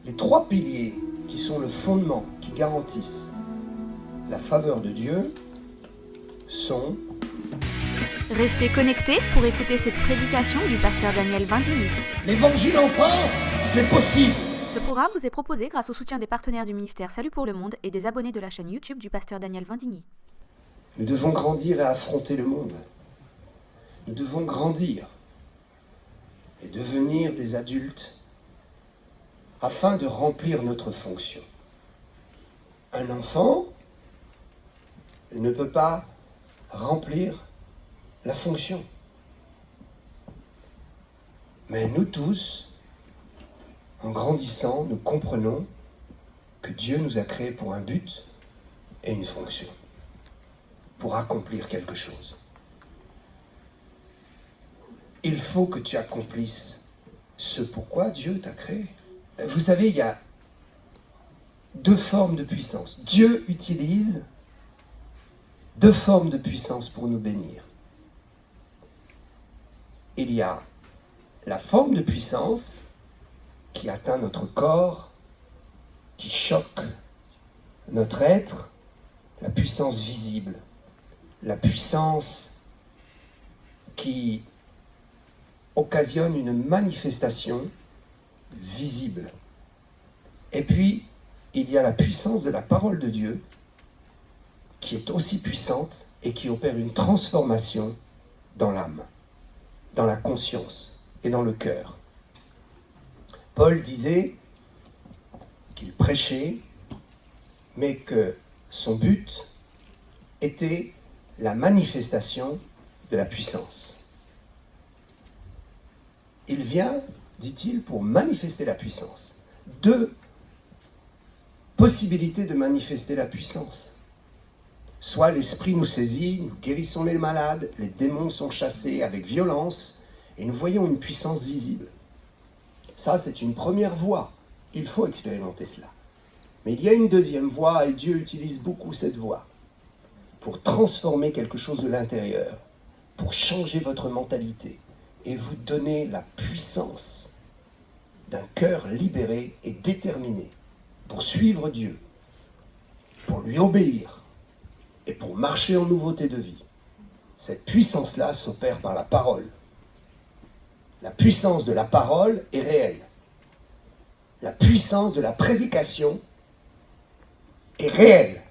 Les trois piliers qui sont le fondement, qui garantissent la faveur de Dieu, sont... Restez connectés pour écouter cette prédication du pasteur Daniel Vindigny. L'évangile en France, c'est possible. Ce programme vous est proposé grâce au soutien des partenaires du ministère Salut pour le Monde et des abonnés de la chaîne YouTube du pasteur Daniel Vindigny. Nous devons grandir et affronter le monde. Nous devons grandir et devenir des adultes afin de remplir notre fonction. Un enfant ne peut pas remplir la fonction. Mais nous tous, en grandissant, nous comprenons que Dieu nous a créés pour un but et une fonction, pour accomplir quelque chose. Il faut que tu accomplisses ce pourquoi Dieu t'a créé. Vous savez, il y a deux formes de puissance. Dieu utilise deux formes de puissance pour nous bénir. Il y a la forme de puissance qui atteint notre corps, qui choque notre être, la puissance visible, la puissance qui occasionne une manifestation visible. Et puis, il y a la puissance de la parole de Dieu qui est aussi puissante et qui opère une transformation dans l'âme, dans la conscience et dans le cœur. Paul disait qu'il prêchait, mais que son but était la manifestation de la puissance. Il vient, dit-il, pour manifester la puissance. Deux possibilités de manifester la puissance. Soit l'esprit nous saisit, nous guérissons les malades, les démons sont chassés avec violence, et nous voyons une puissance visible. Ça, c'est une première voie. Il faut expérimenter cela. Mais il y a une deuxième voie, et Dieu utilise beaucoup cette voie pour transformer quelque chose de l'intérieur, pour changer votre mentalité et vous donner la puissance d'un cœur libéré et déterminé pour suivre Dieu, pour lui obéir et pour marcher en nouveauté de vie. Cette puissance-là s'opère par la parole. La puissance de la parole est réelle. La puissance de la prédication est réelle.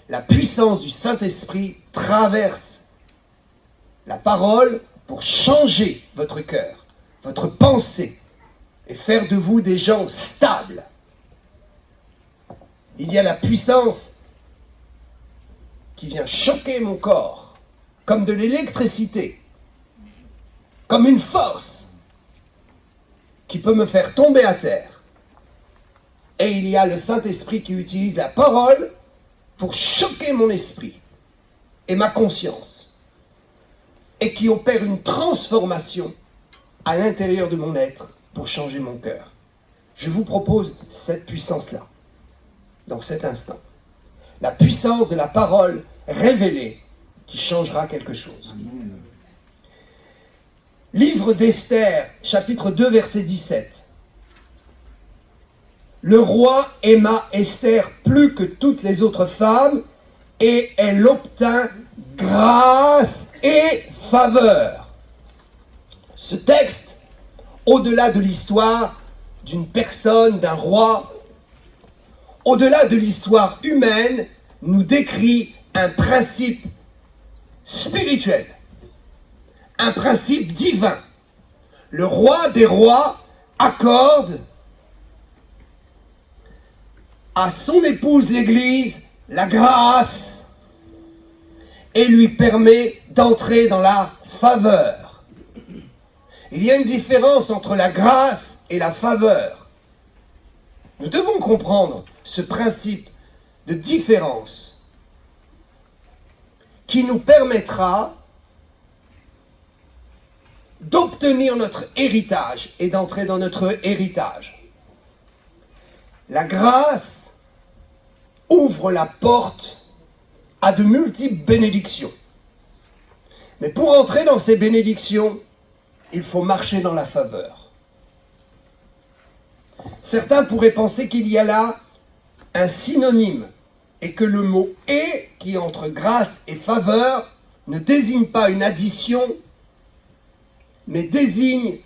La puissance du Saint-Esprit traverse la parole pour changer votre cœur, votre pensée, et faire de vous des gens stables. Il y a la puissance qui vient choquer mon corps, comme de l'électricité, comme une force qui peut me faire tomber à terre. Et il y a le Saint-Esprit qui utilise la parole pour choquer mon esprit et ma conscience, et qui opère une transformation à l'intérieur de mon être pour changer mon cœur. Je vous propose cette puissance-là, dans cet instant. La puissance de la parole révélée qui changera quelque chose. Livre d'Esther, chapitre 2, verset 17. Le roi aima Esther plus que toutes les autres femmes, et elle obtint grâce et faveur. Ce texte, au-delà de l'histoire d'une personne, d'un roi, au-delà de l'histoire humaine, nous décrit un principe spirituel, un principe divin. Le roi des rois accorde à son épouse l'Église la grâce et lui permet d'entrer dans la faveur. Il y a une différence entre la grâce et la faveur. Nous devons comprendre ce principe de différence qui nous permettra d'obtenir notre héritage et d'entrer dans notre héritage. La grâce ouvre la porte à de multiples bénédictions. Mais pour entrer dans ces bénédictions, il faut marcher dans la faveur. Certains pourraient penser qu'il y a là un synonyme et que le mot « et » qui est entre grâce et faveur ne désigne pas une addition, mais désigne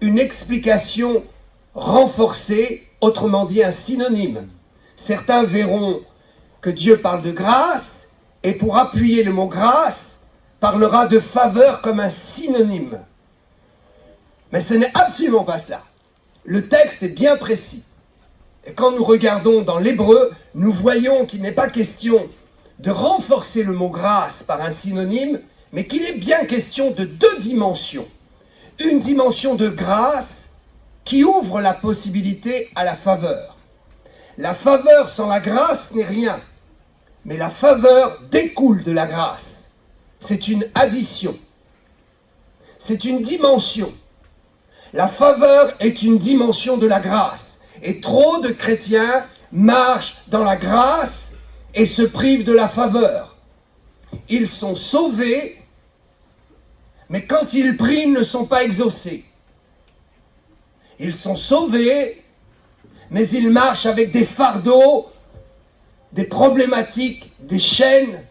une explication renforcée, autrement dit un synonyme. Certains verront que Dieu parle de grâce et pour appuyer le mot grâce, parlera de faveur comme un synonyme. Mais ce n'est absolument pas cela. Le texte est bien précis. Et quand nous regardons dans l'hébreu, nous voyons qu'il n'est pas question de renforcer le mot grâce par un synonyme, mais qu'il est bien question de deux dimensions. Une dimension de grâce qui ouvre la possibilité à la faveur. La faveur sans la grâce n'est rien, mais la faveur découle de la grâce. C'est une addition. C'est une dimension. La faveur est une dimension de la grâce. Et trop de chrétiens marchent dans la grâce et se privent de la faveur. Ils sont sauvés, mais quand ils prient, ils ne sont pas exaucés. Ils sont sauvés, mais ils marchent avec des fardeaux, des problématiques, des chaînes.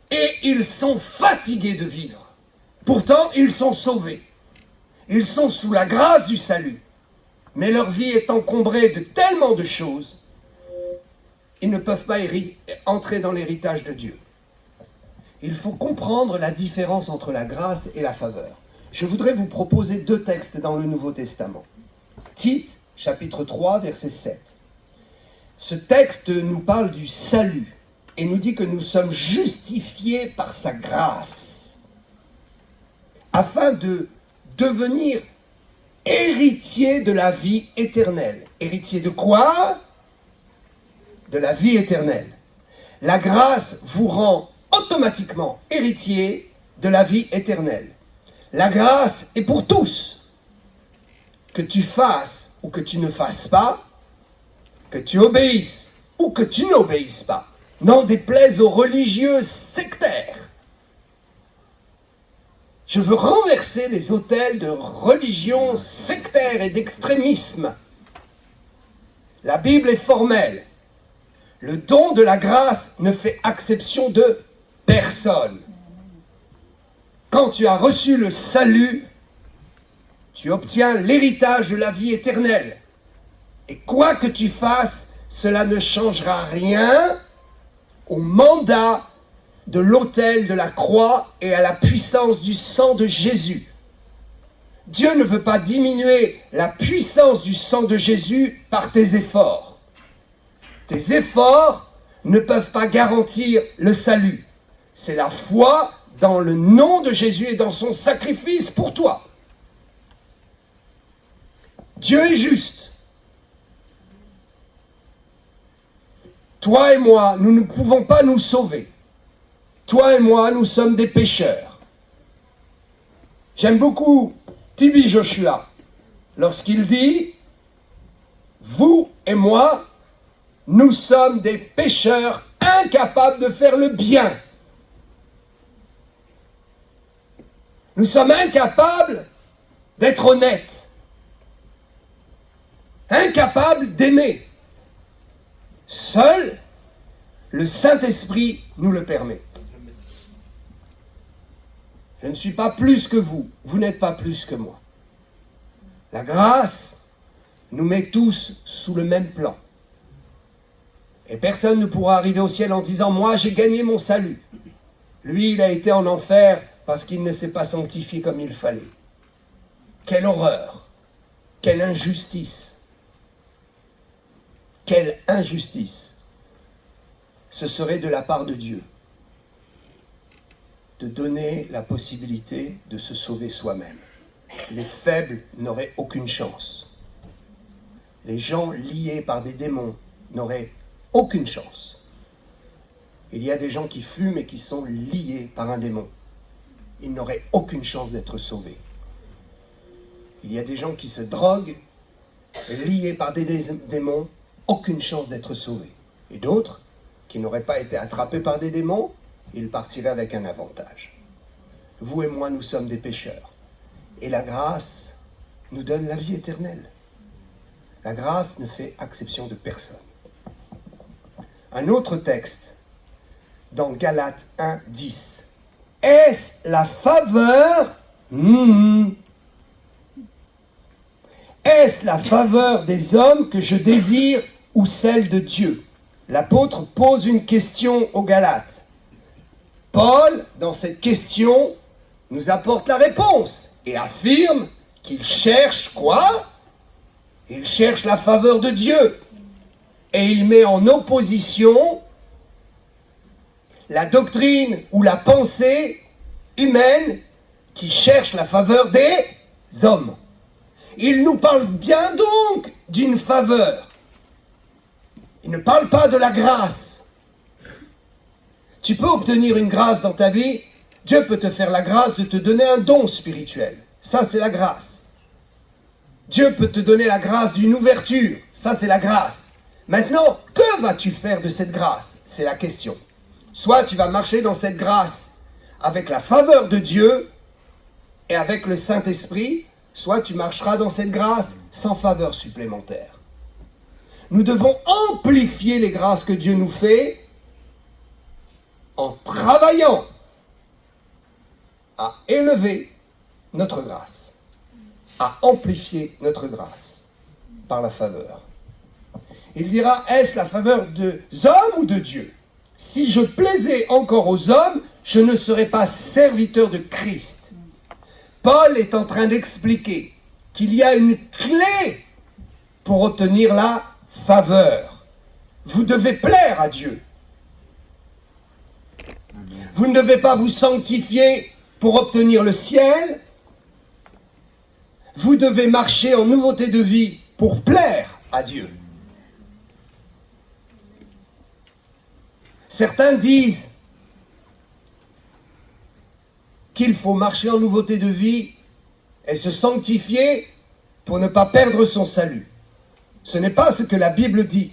Et ils sont fatigués de vivre. Pourtant, ils sont sauvés. Ils sont sous la grâce du salut. Mais leur vie est encombrée de tellement de choses, ils ne peuvent pas entrer dans l'héritage de Dieu. Il faut comprendre la différence entre la grâce et la faveur. Je voudrais vous proposer deux textes dans le Nouveau Testament. Tite, chapitre 3, verset 7. Ce texte nous parle du salut et nous dit que nous sommes justifiés par sa grâce afin de devenir héritiers de la vie éternelle. Héritier de quoi? De la vie éternelle. La grâce vous rend automatiquement héritier de la vie éternelle. La grâce est pour tous. Que tu fasses ou que tu ne fasses pas, que tu obéisses ou que tu n'obéisses pas, n'en déplaise aux religieux sectaires. Je veux renverser les autels de religion sectaire et d'extrémisme. La Bible est formelle. Le don de la grâce ne fait exception de personne. Quand tu as reçu le salut, tu obtiens l'héritage de la vie éternelle. Et quoi que tu fasses, cela ne changera rien au mandat de l'autel de la croix et à la puissance du sang de Jésus. Dieu ne veut pas diminuer la puissance du sang de Jésus par tes efforts. Tes efforts ne peuvent pas garantir le salut. C'est la foi dans le nom de Jésus et dans son sacrifice pour toi. Dieu est juste. Toi et moi, nous ne pouvons pas nous sauver. Toi et moi, nous sommes des pécheurs. J'aime beaucoup T.B. Joshua lorsqu'il dit « Vous et moi, nous sommes des pécheurs incapables de faire le bien. Nous sommes incapables d'être honnêtes, incapables d'aimer. Seul le Saint-Esprit nous le permet. Je ne suis pas plus que vous, vous n'êtes pas plus que moi. La grâce nous met tous sous le même plan. Et personne ne pourra arriver au ciel en disant « Moi, j'ai gagné mon salut. » Lui, il a été en enfer parce qu'il ne s'est pas sanctifié comme il fallait. Quelle horreur! Quelle injustice! Quelle injustice! Ce serait de la part de Dieu de donner la possibilité de se sauver soi-même. Les faibles n'auraient aucune chance. Les gens liés par des démons n'auraient aucune chance. Il y a des gens qui fument et qui sont liés par un démon. Ils n'auraient aucune chance d'être sauvés. Il y a des gens qui se droguent, liés par des démons, aucune chance d'être sauvés. Et d'autres qui n'auraient pas été attrapés par des démons, ils partiraient avec un avantage. Vous et moi, nous sommes des pécheurs. Et la grâce nous donne la vie éternelle. La grâce ne fait exception de personne. Un autre texte, dans Galates 1, 10. Est-ce la faveur Est-ce la faveur des hommes que je désire ou celle de Dieu? L'apôtre pose une question aux Galates. Paul, dans cette question, nous apporte la réponse et affirme qu'il cherche quoi? Il cherche la faveur de Dieu. Et il met en opposition la doctrine ou la pensée humaine qui cherche la faveur des hommes. Il nous parle bien donc d'une faveur. Il ne parle pas de la grâce. Tu peux obtenir une grâce dans ta vie. Dieu peut te faire la grâce de te donner un don spirituel. Ça, c'est la grâce. Dieu peut te donner la grâce d'une ouverture. Ça, c'est la grâce. Maintenant, que vas-tu faire de cette grâce? C'est la question. Soit tu vas marcher dans cette grâce avec la faveur de Dieu et avec le Saint-Esprit, soit tu marcheras dans cette grâce sans faveur supplémentaire. Nous devons amplifier les grâces que Dieu nous fait en travaillant à élever notre grâce, à amplifier notre grâce par la faveur. Il dira, est-ce la faveur des hommes ou de Dieu? Si je plaisais encore aux hommes, je ne serais pas serviteur de Christ. Paul est en train d'expliquer qu'il y a une clé pour obtenir la faveur. Vous devez plaire à Dieu. Vous ne devez pas vous sanctifier pour obtenir le ciel. Vous devez marcher en nouveauté de vie pour plaire à Dieu. Certains disent qu'il faut marcher en nouveauté de vie et se sanctifier pour ne pas perdre son salut. Ce n'est pas ce que la Bible dit.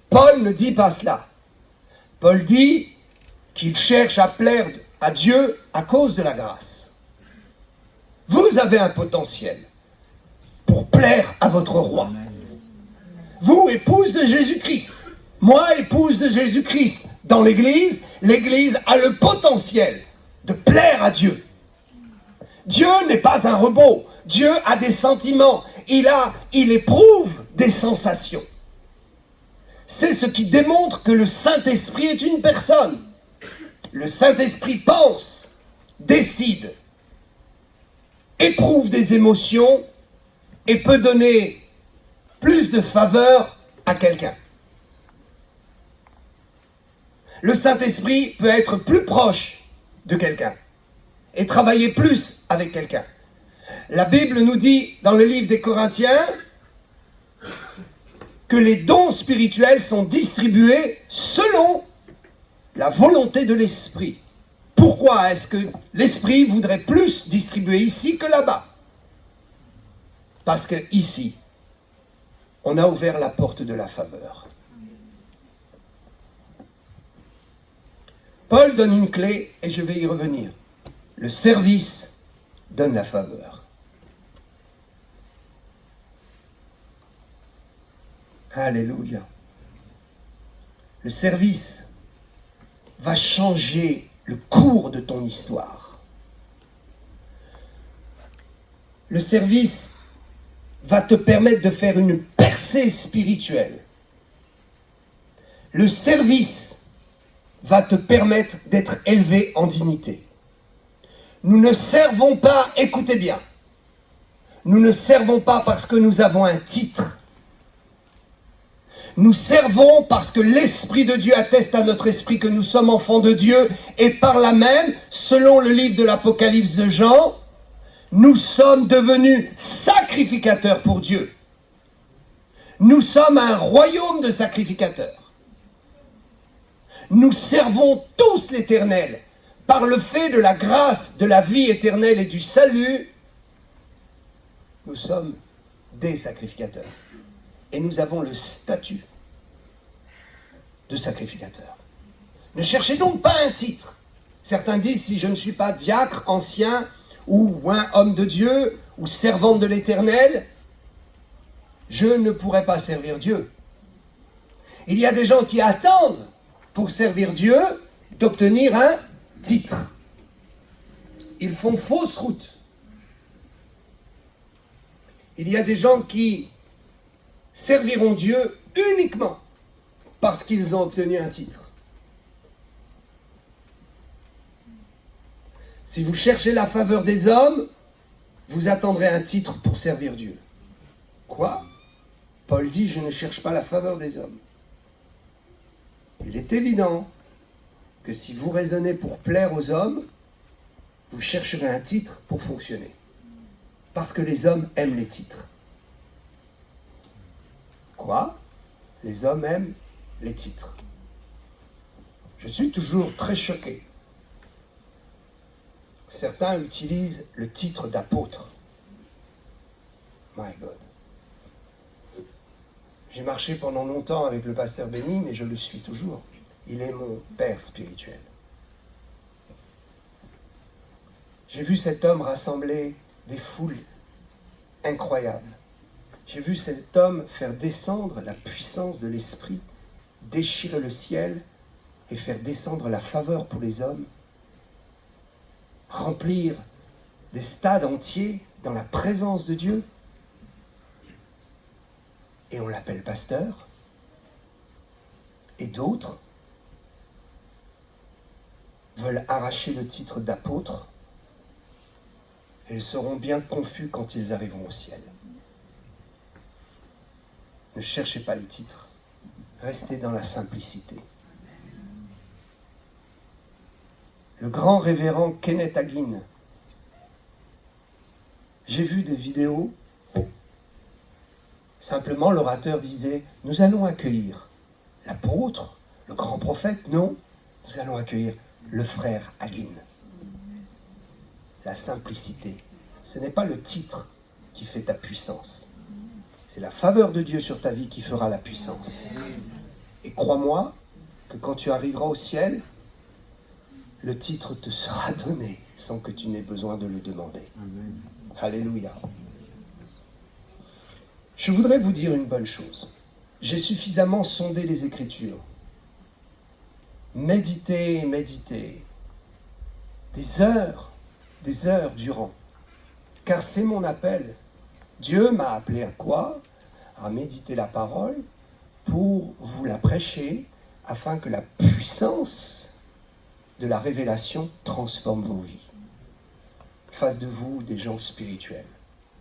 Paul ne dit pas cela. Paul dit qu'il cherche à plaire à Dieu à cause de la grâce. Vous avez un potentiel pour plaire à votre roi. Vous, épouse de Jésus-Christ. Moi, épouse de Jésus-Christ. Dans l'Église, l'Église a le potentiel de plaire à Dieu. Dieu n'est pas un robot. Dieu a des sentiments. Il éprouve des sensations. C'est ce qui démontre que le Saint-Esprit est une personne. Le Saint-Esprit pense, décide, éprouve des émotions et peut donner plus de faveur à quelqu'un. Le Saint-Esprit peut être plus proche de quelqu'un et travailler plus avec quelqu'un. La Bible nous dit dans le livre des Corinthiens que les dons spirituels sont distribués selon la volonté de l'Esprit. Pourquoi est-ce que l'Esprit voudrait plus distribuer ici que là-bas? Parce que ici, on a ouvert la porte de la faveur. Paul donne une clé et je vais y revenir. Le service donne la faveur. Alléluia. Le service va changer le cours de ton histoire. Le service va te permettre de faire une percée spirituelle. Le service va te permettre d'être élevé en dignité. Nous ne servons pas, écoutez bien, nous ne servons pas parce que nous avons un titre. Nous servons parce que l'Esprit de Dieu atteste à notre esprit que nous sommes enfants de Dieu et par là même, selon le livre de l'Apocalypse de Jean, nous sommes devenus sacrificateurs pour Dieu. Nous sommes un royaume de sacrificateurs. Nous servons tous l'Éternel. Par le fait de la grâce, de la vie éternelle et du salut, nous sommes des sacrificateurs. Et nous avons le statut de sacrificateur. Ne cherchez donc pas un titre. Certains disent, si je ne suis pas diacre, ancien ou homme de Dieu, ou servante de l'Éternel, je ne pourrai pas servir Dieu. Il y a des gens qui attendent, pour servir Dieu, d'obtenir un titre. Ils font fausse route. Il y a des gens qui serviront Dieu uniquement parce qu'ils ont obtenu un titre. Si vous cherchez la faveur des hommes, vous attendrez un titre pour servir Dieu. Quoi ? Paul dit, je ne cherche pas la faveur des hommes. Il est évident que si vous raisonnez pour plaire aux hommes, vous chercherez un titre pour fonctionner. Parce que les hommes aiment les titres. Quoi ? Les hommes aiment les titres. Je suis toujours très choqué. Certains utilisent le titre d'apôtre. My God. J'ai marché pendant longtemps avec le pasteur Bénigne et je le suis toujours. Il est mon père spirituel. J'ai vu cet homme rassembler des foules incroyables. J'ai vu cet homme faire descendre la puissance de l'esprit, déchirer le ciel et faire descendre la faveur pour les hommes, remplir des stades entiers dans la présence de Dieu. Et on l'appelle pasteur. Et d'autres veulent arracher le titre d'apôtre. Ils seront bien confus quand ils arriveront au ciel. Ne cherchez pas les titres. Restez dans la simplicité. Le grand révérend Kenneth Hagin. J'ai vu des vidéos. Simplement, l'orateur disait, nous allons accueillir l'apôtre, le grand prophète. Non, nous allons accueillir le frère Hagin. La simplicité. Ce n'est pas le titre qui fait ta puissance. C'est la faveur de Dieu sur ta vie qui fera la puissance. Et crois-moi que quand tu arriveras au ciel, le titre te sera donné sans que tu n'aies besoin de le demander. Amen. Alléluia. Je voudrais vous dire une bonne chose. J'ai suffisamment sondé les Écritures. Méditez, méditez. Des heures durant. Car c'est mon appel. Dieu m'a appelé à quoi ? À méditer la parole pour vous la prêcher afin que la puissance de la révélation transforme vos vies. Fasse de vous des gens spirituels,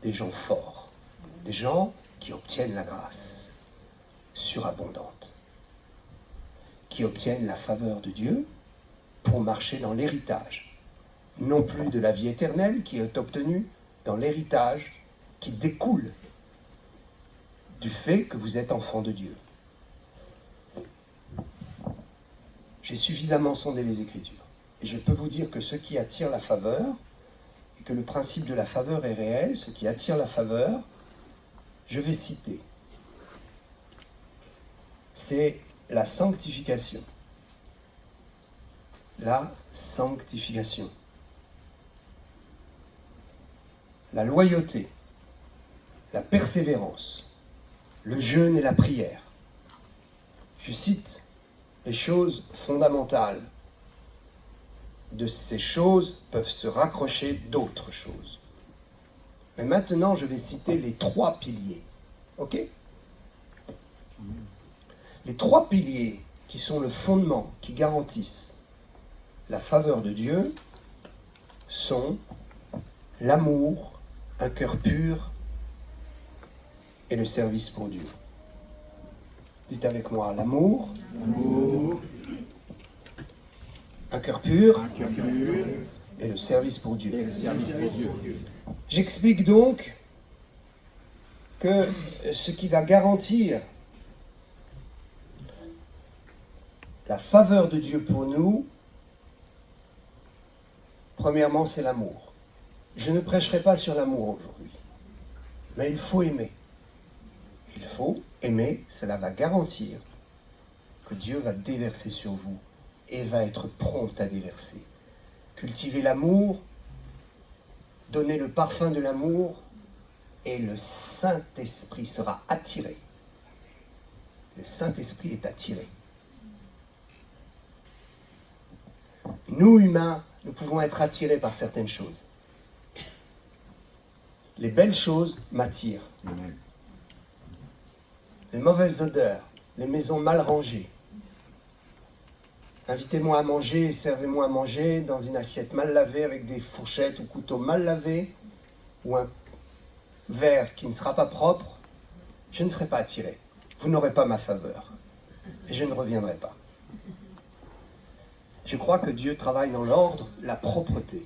des gens forts, des gens qui obtiennent la grâce surabondante, qui obtiennent la faveur de Dieu pour marcher dans l'héritage, non plus de la vie éternelle qui est obtenue dans l'héritage qui découle du fait que vous êtes enfant de Dieu. J'ai suffisamment sondé les Écritures. Et je peux vous dire que ce qui attire la faveur, et que le principe de la faveur est réel, ce qui attire la faveur, je vais citer. C'est la sanctification. La sanctification. La loyauté. La persévérance. Le jeûne et la prière. Je cite les choses fondamentales. De ces choses peuvent se raccrocher d'autres choses. Mais maintenant, je vais citer les 3 piliers. Ok ? Les 3 piliers qui sont le fondement, qui garantissent la faveur de Dieu, sont l'amour, un cœur pur et le service pour Dieu. Dites avec moi, l'amour, un cœur pur et le service pour Dieu. J'explique donc que ce qui va garantir la faveur de Dieu pour nous, premièrement, c'est l'amour. Je ne prêcherai pas sur l'amour aujourd'hui, mais il faut aimer. Il faut aimer, cela va garantir que Dieu va déverser sur vous et va être prompt à déverser. Cultiver l'amour donner le parfum de l'amour et le Saint-Esprit sera attiré. Le Saint-Esprit est attiré. Nous, humains, nous pouvons être attirés par certaines choses. Les belles choses m'attirent. Les mauvaises odeurs, les maisons mal rangées. Invitez-moi à manger et servez-moi à manger dans une assiette mal lavée avec des fourchettes ou couteaux mal lavés ou un verre qui ne sera pas propre, je ne serai pas attiré. Vous n'aurez pas ma faveur et je ne reviendrai pas. Je crois que Dieu travaille dans l'ordre, la propreté.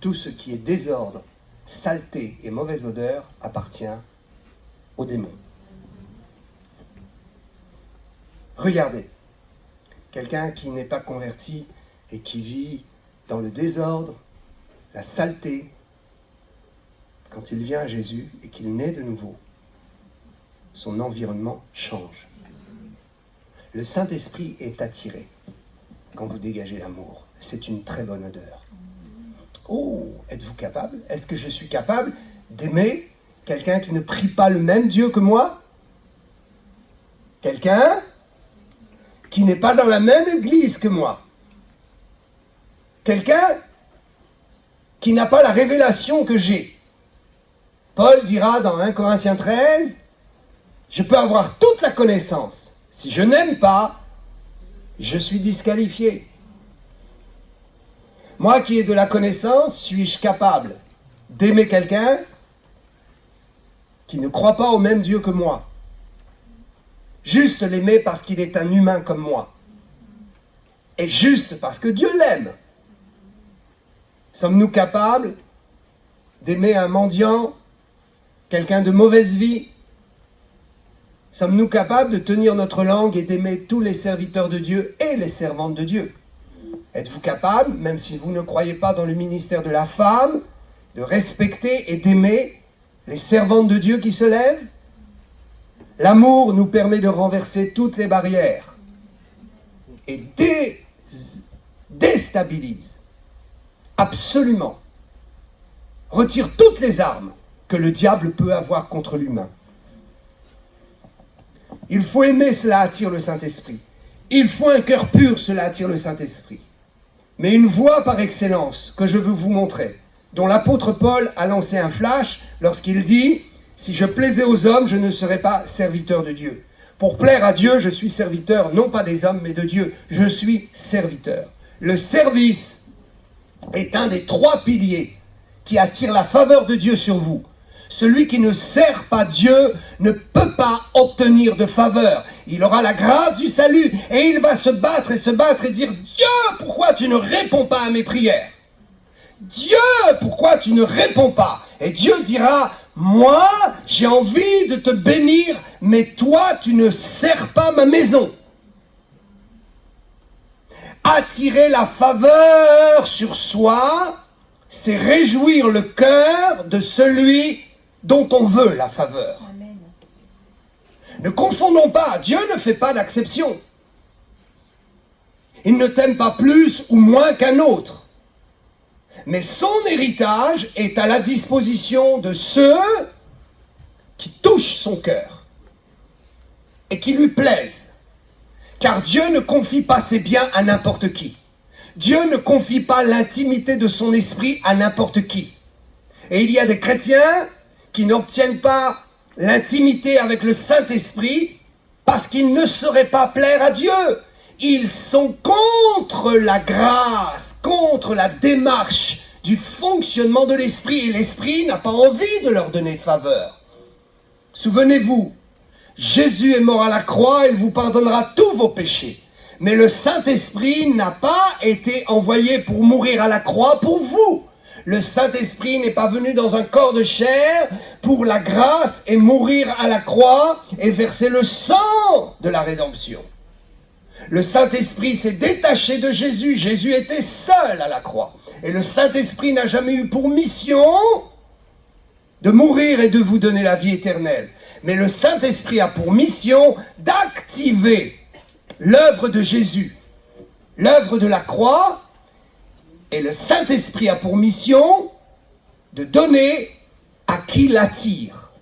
Tout ce qui est désordre, saleté et mauvaise odeur appartient aux démons. Regardez, quelqu'un qui n'est pas converti et qui vit dans le désordre, la saleté, quand il vient à Jésus et qu'il naît de nouveau, son environnement change. Le Saint-Esprit est attiré quand vous dégagez l'amour. C'est une très bonne odeur. Oh, êtes-vous capable? Est-ce que je suis capable d'aimer quelqu'un qui ne prie pas le même Dieu que moi? Quelqu'un qui n'est pas dans la même église que moi? Quelqu'un qui n'a pas la révélation que j'ai? Paul dira dans 1 Corinthiens 13, je peux avoir toute la connaissance. Si je n'aime pas, je suis disqualifié. Moi qui ai de la connaissance, suis-je capable d'aimer quelqu'un qui ne croit pas au même Dieu que moi? Juste l'aimer parce qu'il est un humain comme moi. Et juste parce que Dieu l'aime. Sommes-nous capables d'aimer un mendiant, quelqu'un de mauvaise vie? Sommes-nous capables de tenir notre langue et d'aimer tous les serviteurs de Dieu et les servantes de Dieu? Êtes-vous capable, même si vous ne croyez pas dans le ministère de la femme, de respecter et d'aimer les servantes de Dieu qui se lèvent? L'amour nous permet de renverser toutes les barrières et déstabilise absolument, retire toutes les armes que le diable peut avoir contre l'humain. Il faut aimer, cela attire le Saint-Esprit. Il faut un cœur pur, cela attire le Saint-Esprit. Mais une voie par excellence que je veux vous montrer, dont l'apôtre Paul a lancé un flash lorsqu'il dit « Si je plaisais aux hommes, je ne serais pas serviteur de Dieu. Pour plaire à Dieu, je suis serviteur, non pas des hommes, mais de Dieu. Je suis serviteur. » Le service est un des 3 piliers qui attirent la faveur de Dieu sur vous. Celui qui ne sert pas Dieu ne peut pas obtenir de faveur. Il aura la grâce du salut et il va se battre et dire « Dieu, pourquoi tu ne réponds pas à mes prières? Dieu, pourquoi tu ne réponds pas ?» Et Dieu dira « Moi, j'ai envie de te bénir, mais toi, tu ne sers pas ma maison. » Attirer la faveur sur soi, c'est réjouir le cœur de celui dont on veut la faveur. Amen. Ne confondons pas, Dieu ne fait pas d'acception. Il ne t'aime pas plus ou moins qu'un autre. Mais son héritage est à la disposition de ceux qui touchent son cœur et qui lui plaisent. Car Dieu ne confie pas ses biens à n'importe qui. Dieu ne confie pas l'intimité de son esprit à n'importe qui. Et il y a des chrétiens qui n'obtiennent pas l'intimité avec le Saint-Esprit parce qu'ils ne sauraient pas plaire à Dieu. Ils sont contre la grâce, contre la démarche du fonctionnement de l'Esprit. Et l'Esprit n'a pas envie de leur donner faveur. Souvenez-vous, Jésus est mort à la croix, il vous pardonnera tous vos péchés. Mais le Saint-Esprit n'a pas été envoyé pour mourir à la croix pour vous. Le Saint-Esprit n'est pas venu dans un corps de chair pour la grâce et mourir à la croix et verser le sang de la rédemption. Le Saint-Esprit s'est détaché de Jésus. Jésus était seul à la croix. Et le Saint-Esprit n'a jamais eu pour mission de mourir et de vous donner la vie éternelle. Mais le Saint-Esprit a pour mission d'activer l'œuvre de Jésus, l'œuvre de la croix, Et le Saint-Esprit a pour mission de donner à qui l'attire.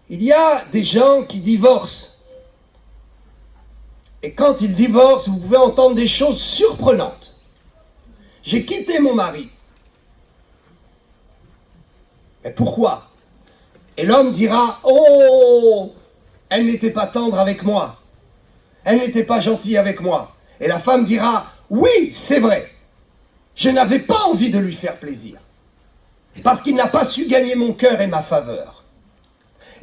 Il y a des gens qui divorcent. Et quand ils divorcent, vous pouvez entendre des choses surprenantes. J'ai quitté mon mari. Mais pourquoi? Et l'homme dira, oh, elle n'était pas tendre avec moi. Elle n'était pas gentille avec moi. Et la femme dira, oui, c'est vrai. Je n'avais pas envie de lui faire plaisir. Parce qu'il n'a pas su gagner mon cœur et ma faveur.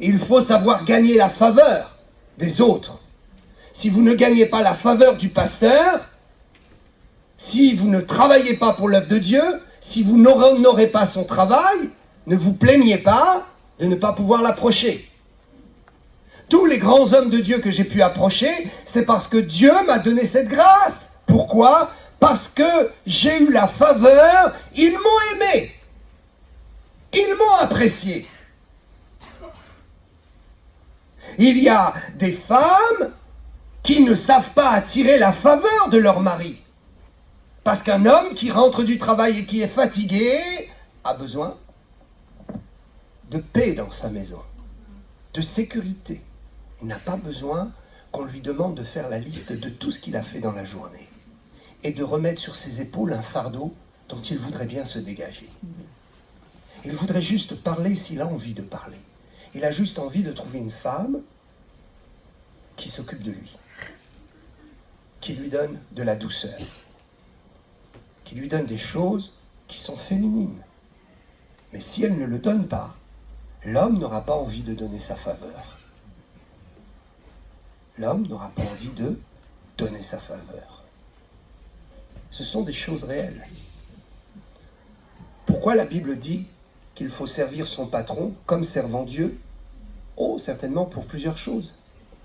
Il faut savoir gagner la faveur des autres. Si vous ne gagnez pas la faveur du pasteur, si vous ne travaillez pas pour l'œuvre de Dieu, si vous n'honorez pas son travail, ne vous plaignez pas de ne pas pouvoir l'approcher. Tous les grands hommes de Dieu que j'ai pu approcher, c'est parce que Dieu m'a donné cette grâce. Pourquoi? Parce que j'ai eu la faveur, ils m'ont aimé, ils m'ont apprécié. Il y a des femmes qui ne savent pas attirer la faveur de leur mari. Parce qu'un homme qui rentre du travail et qui est fatigué a besoin de paix dans sa maison, de sécurité. Il n'a pas besoin qu'on lui demande de faire la liste de tout ce qu'il a fait dans la journée et de remettre sur ses épaules un fardeau dont il voudrait bien se dégager. Il voudrait juste parler s'il a envie de parler. Il a juste envie de trouver une femme qui s'occupe de lui, qui lui donne de la douceur, qui lui donne des choses qui sont féminines. Mais si elle ne le donne pas, l'homme n'aura pas envie de donner sa faveur. L'homme n'aura pas envie de donner sa faveur. Ce sont des choses réelles. Pourquoi la Bible dit qu'il faut servir son patron comme servant Dieu? Oh, certainement pour plusieurs choses,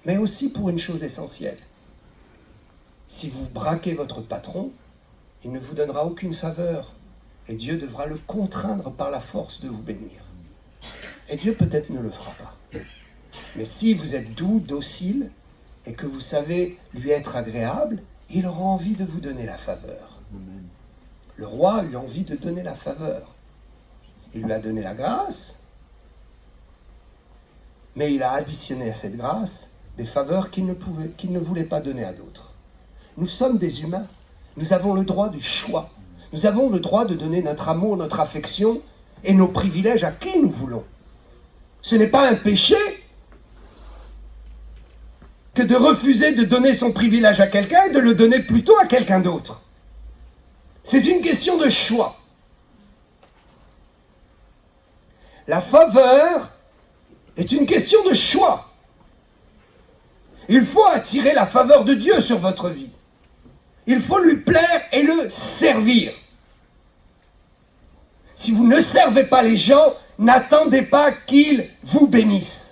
mais aussi pour une chose essentielle. Si vous braquez votre patron, il ne vous donnera aucune faveur, et Dieu devra le contraindre par la force de vous bénir. Et Dieu peut-être ne le fera pas. Mais si vous êtes doux, docile, et que vous savez lui être agréable, il aura envie de vous donner la faveur. Le roi a eu envie de donner la faveur. Il lui a donné la grâce, mais il a additionné à cette grâce des faveurs qu'il ne voulait pas donner à d'autres. Nous sommes des humains. Nous avons le droit du choix. Nous avons le droit de donner notre amour, notre affection et nos privilèges à qui nous voulons. Ce n'est pas un péché que de refuser de donner son privilège à quelqu'un et de le donner plutôt à quelqu'un d'autre. C'est une question de choix. La faveur est une question de choix. Il faut attirer la faveur de Dieu sur votre vie. Il faut lui plaire et le servir. Si vous ne servez pas les gens, n'attendez pas qu'ils vous bénissent.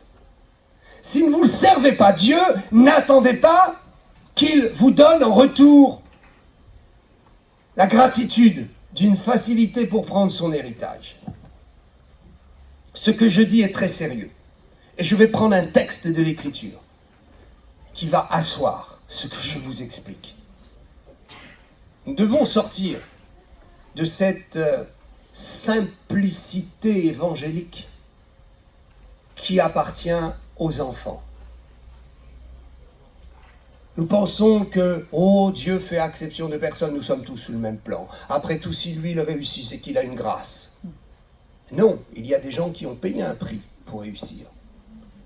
Si vous ne servez pas Dieu, n'attendez pas qu'il vous donne en retour la gratitude d'une facilité pour prendre son héritage. Ce que je dis est très sérieux. Et je vais prendre un texte de l'Écriture qui va asseoir ce que je vous explique. Nous devons sortir de cette simplicité évangélique qui appartient aux enfants. Nous pensons que, oh, Dieu fait exception de personne, nous sommes tous sur le même plan. Après tout, si lui il réussit, c'est qu'il a une grâce. Non, il y a des gens qui ont payé un prix pour réussir.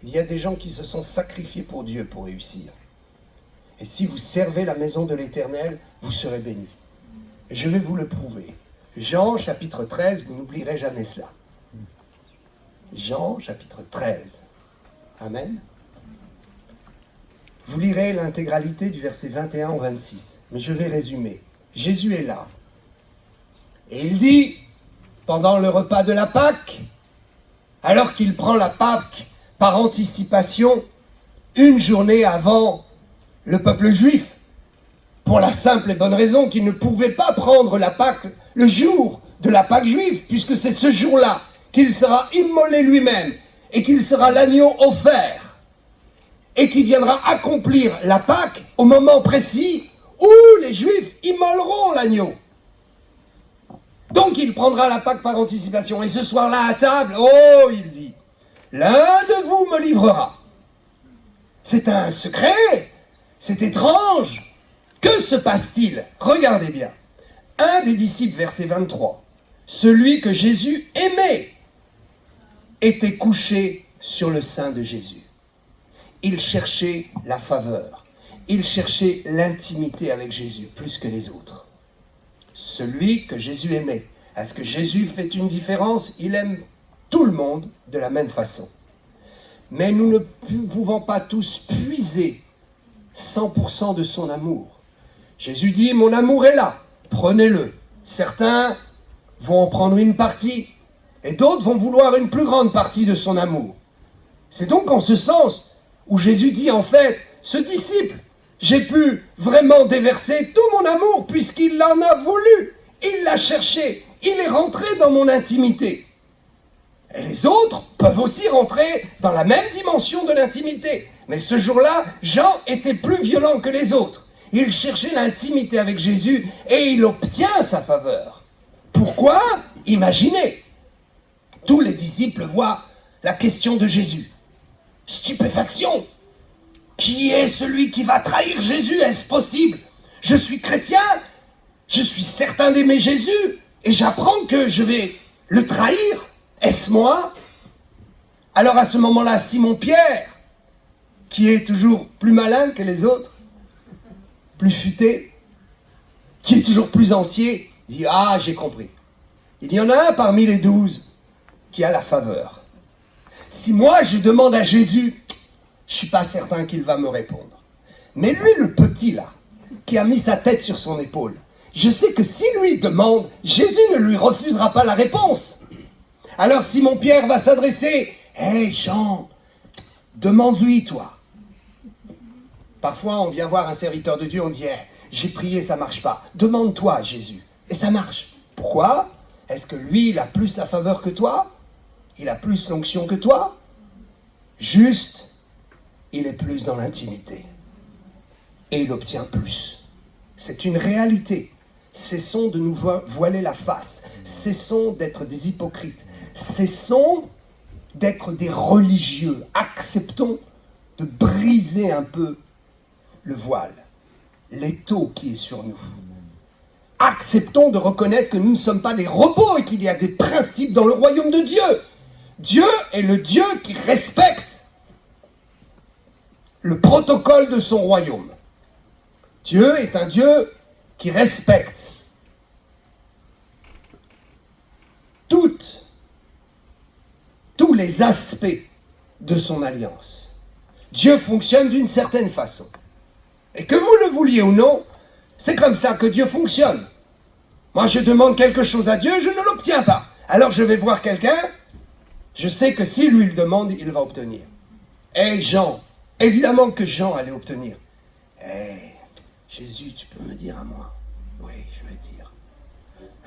Il y a des gens qui se sont sacrifiés pour Dieu pour réussir. Et si vous servez la maison de l'Éternel, vous serez bénis. Et je vais vous le prouver. Jean, chapitre 13, vous n'oublierez jamais cela. Jean, chapitre 13. Amen. Vous lirez l'intégralité du verset 21 au 26. Mais je vais résumer. Jésus est là. Et il dit, pendant le repas de la Pâque, alors qu'il prend la Pâque par anticipation, une journée avant le peuple juif, pour la simple et bonne raison qu'il ne pouvait pas prendre la Pâque le jour de la Pâque juive, puisque c'est ce jour-là qu'il sera immolé lui-même et qu'il sera l'agneau offert et qui viendra accomplir la Pâque au moment précis où les Juifs immoleront l'agneau. Donc il prendra la Pâque par anticipation. Et ce soir-là à table, oh, il dit, l'un de vous me livrera. C'est un secret, c'est étrange. Que se passe-t-il? Regardez bien. Un des disciples, verset 23, celui que Jésus aimait, était couché sur le sein de Jésus. Il cherchait la faveur. Il cherchait l'intimité avec Jésus, plus que les autres. Celui que Jésus aimait. Est-ce que Jésus fait une différence? Il aime tout le monde de la même façon. Mais nous ne pouvons pas tous puiser 100% de son amour. Jésus dit, mon amour est là, prenez-le. Certains vont en prendre une partie, et d'autres vont vouloir une plus grande partie de son amour. C'est donc en ce sens où Jésus dit en fait, ce disciple, j'ai pu vraiment déverser tout mon amour puisqu'il en a voulu, il l'a cherché, il est rentré dans mon intimité. Et les autres peuvent aussi rentrer dans la même dimension de l'intimité. Mais ce jour-là, Jean était plus violent que les autres. Il cherchait l'intimité avec Jésus et il obtient sa faveur. Pourquoi? Imaginez. Tous les disciples voient la question de Jésus. Stupéfaction. Qui est celui qui va trahir Jésus? Est-ce possible? Je suis chrétien, je suis certain d'aimer Jésus et j'apprends que je vais le trahir. Est-ce moi? Alors à ce moment-là, Simon-Pierre, qui est toujours plus malin que les autres, plus futé, qui est toujours plus entier, dit « Ah, j'ai compris. Il y en a un parmi les 12 qui a la faveur. Si moi je demande à Jésus, je ne suis pas certain qu'il va me répondre. Mais lui, le petit là, qui a mis sa tête sur son épaule, je sais que si lui demande, Jésus ne lui refusera pas la réponse. Alors Simon-Pierre va s'adresser, « Hé Jean, demande-lui toi. » Parfois on vient voir un serviteur de Dieu, on dit hey, « J'ai prié, ça ne marche pas. Demande-toi à Jésus. » Et ça marche. Pourquoi? Est-ce que lui, il a plus la faveur que toi? Il a plus l'onction que toi? Juste, il est plus dans l'intimité. Et il obtient plus. C'est une réalité. Cessons de nous voiler la face. Cessons d'être des hypocrites. Cessons d'être des religieux. Acceptons de briser un peu le voile, l'étau qui est sur nous. Acceptons de reconnaître que nous ne sommes pas des robots et qu'il y a des principes dans le royaume de Dieu. Dieu est le Dieu qui respecte le protocole de son royaume. Dieu est un Dieu qui respecte tous les aspects de son alliance. Dieu fonctionne d'une certaine façon. Et que vous le vouliez ou non, c'est comme ça que Dieu fonctionne. Moi, je demande quelque chose à Dieu, je ne l'obtiens pas. Alors je vais voir quelqu'un, je sais que s'il lui le demande, il va obtenir. Et Jean, évidemment que Jean allait obtenir. Jésus, tu peux me dire à moi? Oui, je vais dire.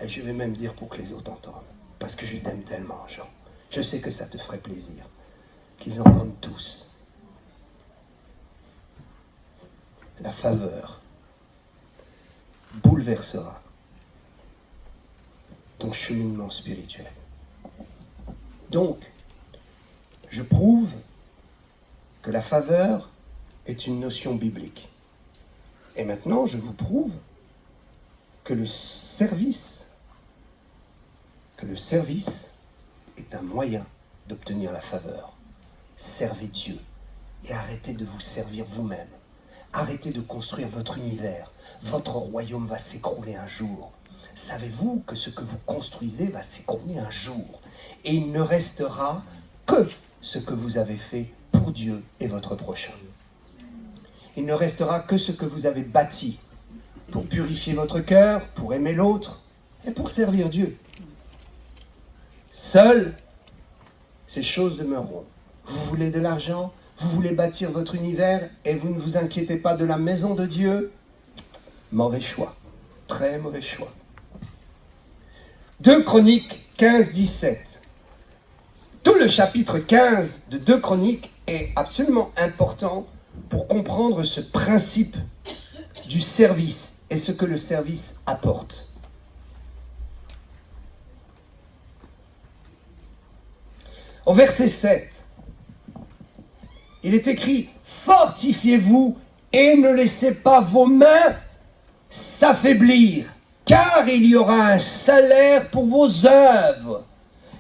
Et je vais même dire pour que les autres entendent. Parce que je t'aime tellement, Jean. Je sais que ça te ferait plaisir. Qu'ils entendent tous. La faveur bouleversera ton cheminement spirituel. Donc, je prouve que la faveur est une notion biblique. Et maintenant, je vous prouve que le service est un moyen d'obtenir la faveur. Servez Dieu et arrêtez de vous servir vous-même. Arrêtez de construire votre univers. Votre royaume va s'écrouler un jour. Savez-vous que ce que vous construisez va s'écrouler un jour? Et il ne restera que ce que vous avez fait pour Dieu et votre prochain. Il ne restera que ce que vous avez bâti pour purifier votre cœur, pour aimer l'autre et pour servir Dieu. Seules ces choses demeureront. Vous voulez de l'argent? Vous voulez bâtir votre univers et vous ne vous inquiétez pas de la maison de Dieu? Mauvais choix. Très mauvais choix. 2 Chroniques 15, 17. Tout le chapitre 15 de 2 Chroniques est absolument important pour comprendre ce principe du service est ce que le service apporte. Au verset 7, il est écrit « Fortifiez-vous et ne laissez pas vos mains s'affaiblir, car il y aura un salaire pour vos œuvres. »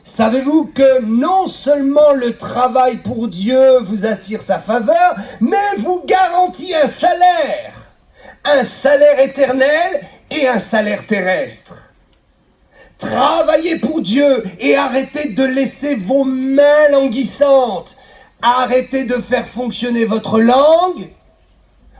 Savez-vous que non seulement le travail pour Dieu vous attire sa faveur, mais vous garantit un salaire éternel et un salaire terrestre. Travaillez pour Dieu et arrêtez de laisser vos mains languissantes. Arrêtez de faire fonctionner votre langue.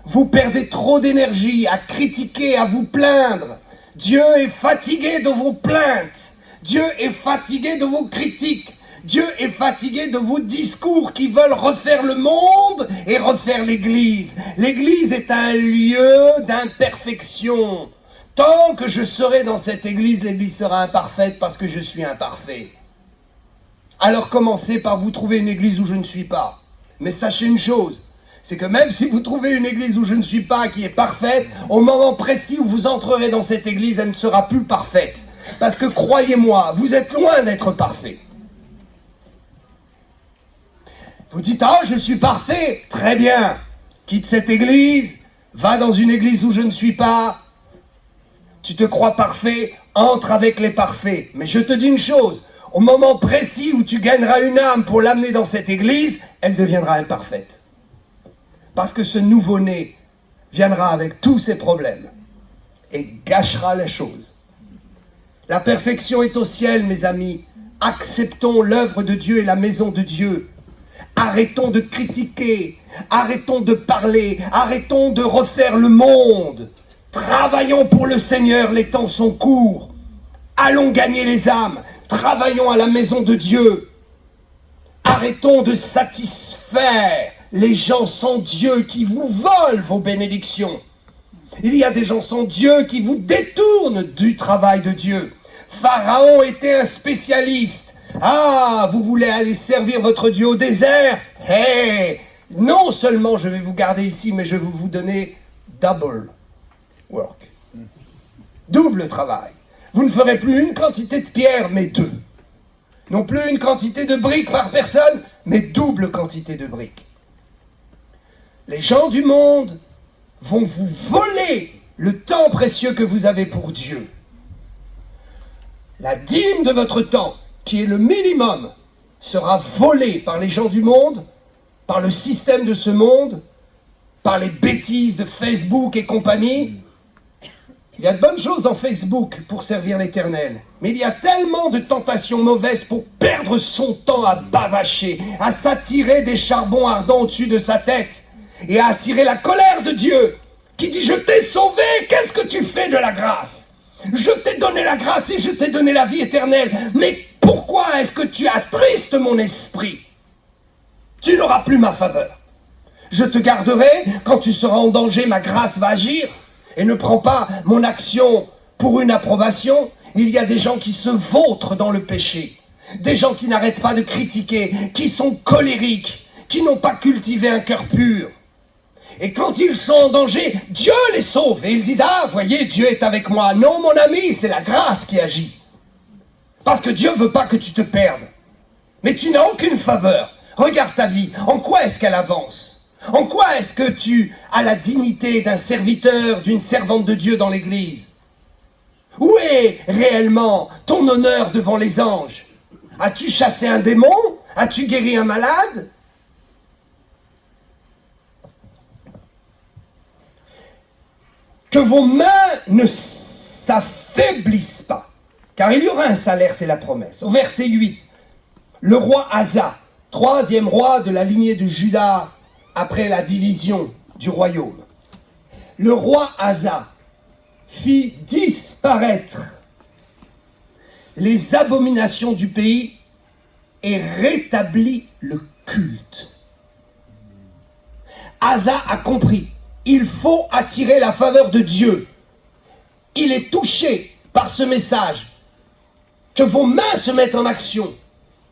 Vous perdez trop d'énergie à critiquer, à vous plaindre. Dieu est fatigué de vos plaintes. Dieu est fatigué de vos critiques. Dieu est fatigué de vos discours qui veulent refaire le monde et refaire l'Église. L'Église est un lieu d'imperfection. Tant que je serai dans cette Église, l'Église sera imparfaite parce que je suis imparfait. Alors commencez par vous trouver une Église où je ne suis pas. Mais sachez une chose, c'est que même si vous trouvez une Église où je ne suis pas, qui est parfaite, au moment précis où vous entrerez dans cette Église, elle ne sera plus parfaite. Parce que croyez-moi, vous êtes loin d'être parfait. Vous dites, ah, je suis parfait, très bien. Quitte cette Église, va dans une Église où je ne suis pas. Tu te crois parfait, entre avec les parfaits. Mais je te dis une chose, au moment précis où tu gagneras une âme pour l'amener dans cette Église, elle deviendra imparfaite. Parce que ce nouveau-né viendra avec tous ses problèmes et gâchera les choses. La perfection est au ciel, mes amis. Acceptons l'œuvre de Dieu et la maison de Dieu. Arrêtons de critiquer, arrêtons de parler, arrêtons de refaire le monde. Travaillons pour le Seigneur, les temps sont courts. Allons gagner les âmes, travaillons à la maison de Dieu. Arrêtons de satisfaire les gens sans Dieu qui vous volent vos bénédictions. Il y a des gens sans Dieu qui vous détournent du travail de Dieu. Pharaon était un spécialiste. Ah, vous voulez aller servir votre Dieu au désert? Hey, non seulement je vais vous garder ici, mais je vais vous donner double work. Double travail. Vous ne ferez plus une quantité de pierres, mais deux. Non plus une quantité de briques par personne, mais double quantité de briques. Les gens du monde vont vous voler le temps précieux que vous avez pour Dieu. La dîme de votre temps, qui est le minimum, sera volée par les gens du monde, par le système de ce monde, par les bêtises de Facebook et compagnie. Il y a de bonnes choses dans Facebook pour servir l'Éternel, mais il y a tellement de tentations mauvaises pour perdre son temps à bavacher, à s'attirer des charbons ardents au-dessus de sa tête et à attirer la colère de Dieu qui dit « Je t'ai sauvé, qu'est-ce que tu fais de la grâce? Je t'ai donné la grâce et je t'ai donné la vie éternelle, mais pourquoi est-ce que tu attristes mon esprit? Tu n'auras plus ma faveur. Je te garderai, quand tu seras en danger, ma grâce va agir. Et ne prends pas mon action pour une approbation. Il y a des gens qui se vautrent dans le péché. Des gens qui n'arrêtent pas de critiquer, qui sont colériques, qui n'ont pas cultivé un cœur pur. Et quand ils sont en danger, Dieu les sauve. Et ils disent, ah, voyez, Dieu est avec moi. Non, mon ami, c'est la grâce qui agit. Parce que Dieu ne veut pas que tu te perdes. Mais tu n'as aucune faveur. Regarde ta vie. En quoi est-ce qu'elle avance? En quoi est-ce que tu as la dignité d'un serviteur, d'une servante de Dieu dans l'Église? Où est réellement ton honneur devant les anges? As-tu chassé un démon? As-tu guéri un malade? Que vos mains ne s'affaiblissent pas, car il y aura un salaire, c'est la promesse. Au verset 8, le roi Asa, troisième roi de la lignée de Juda, après la division du royaume. Le roi Asa fit disparaître les abominations du pays et rétablit le culte. Asa a compris, il faut attirer la faveur de Dieu. Il est touché par ce message. Que vos mains se mettent en action.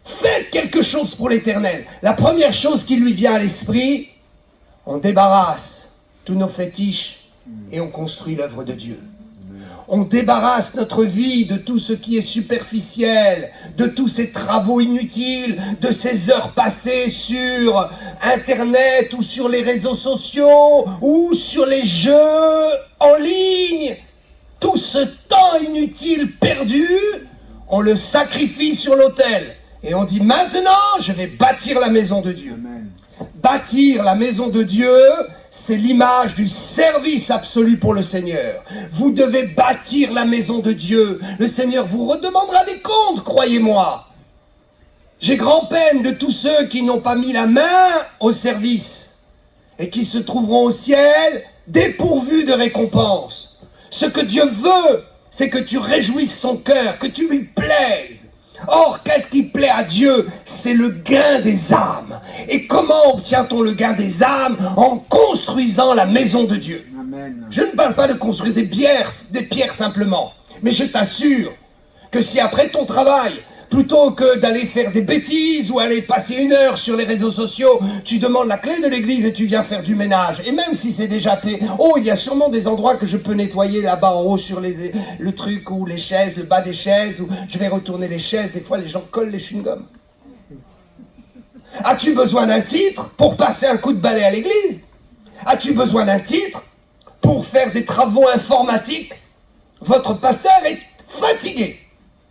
Faites quelque chose pour l'Éternel. La première chose qui lui vient à l'esprit, on débarrasse tous nos fétiches et on construit l'œuvre de Dieu. On débarrasse notre vie de tout ce qui est superficiel, de tous ces travaux inutiles, de ces heures passées sur Internet ou sur les réseaux sociaux ou sur les jeux en ligne. Tout ce temps inutile perdu, on le sacrifie sur l'autel. Et on dit maintenant, je vais bâtir la maison de Dieu. Amen. Bâtir la maison de Dieu, c'est l'image du service absolu pour le Seigneur. Vous devez bâtir la maison de Dieu. Le Seigneur vous redemandera des comptes, croyez-moi. J'ai grand-peine de tous ceux qui n'ont pas mis la main au service et qui se trouveront au ciel dépourvus de récompense. Ce que Dieu veut, c'est que tu réjouisses son cœur, que tu lui plaises. Or, qu'est-ce qui plaît à Dieu? C'est le gain des âmes. Et comment obtient-on le gain des âmes? En construisant la maison de Dieu. Amen. Je ne parle pas de construire des pierres simplement. Mais je t'assure que si après ton travail, plutôt que d'aller faire des bêtises ou aller passer 1 heure sur les réseaux sociaux, tu demandes la clé de l'église et tu viens faire du ménage. Et même si c'est déjà fait, oh, il y a sûrement des endroits que je peux nettoyer là-bas en haut sur le truc ou les chaises, le bas des chaises, ou je vais retourner les chaises. Des fois, les gens collent les chewing-gums. As-tu besoin d'un titre pour passer un coup de balai à l'église? As-tu besoin d'un titre pour faire des travaux informatiques? Votre pasteur est fatigué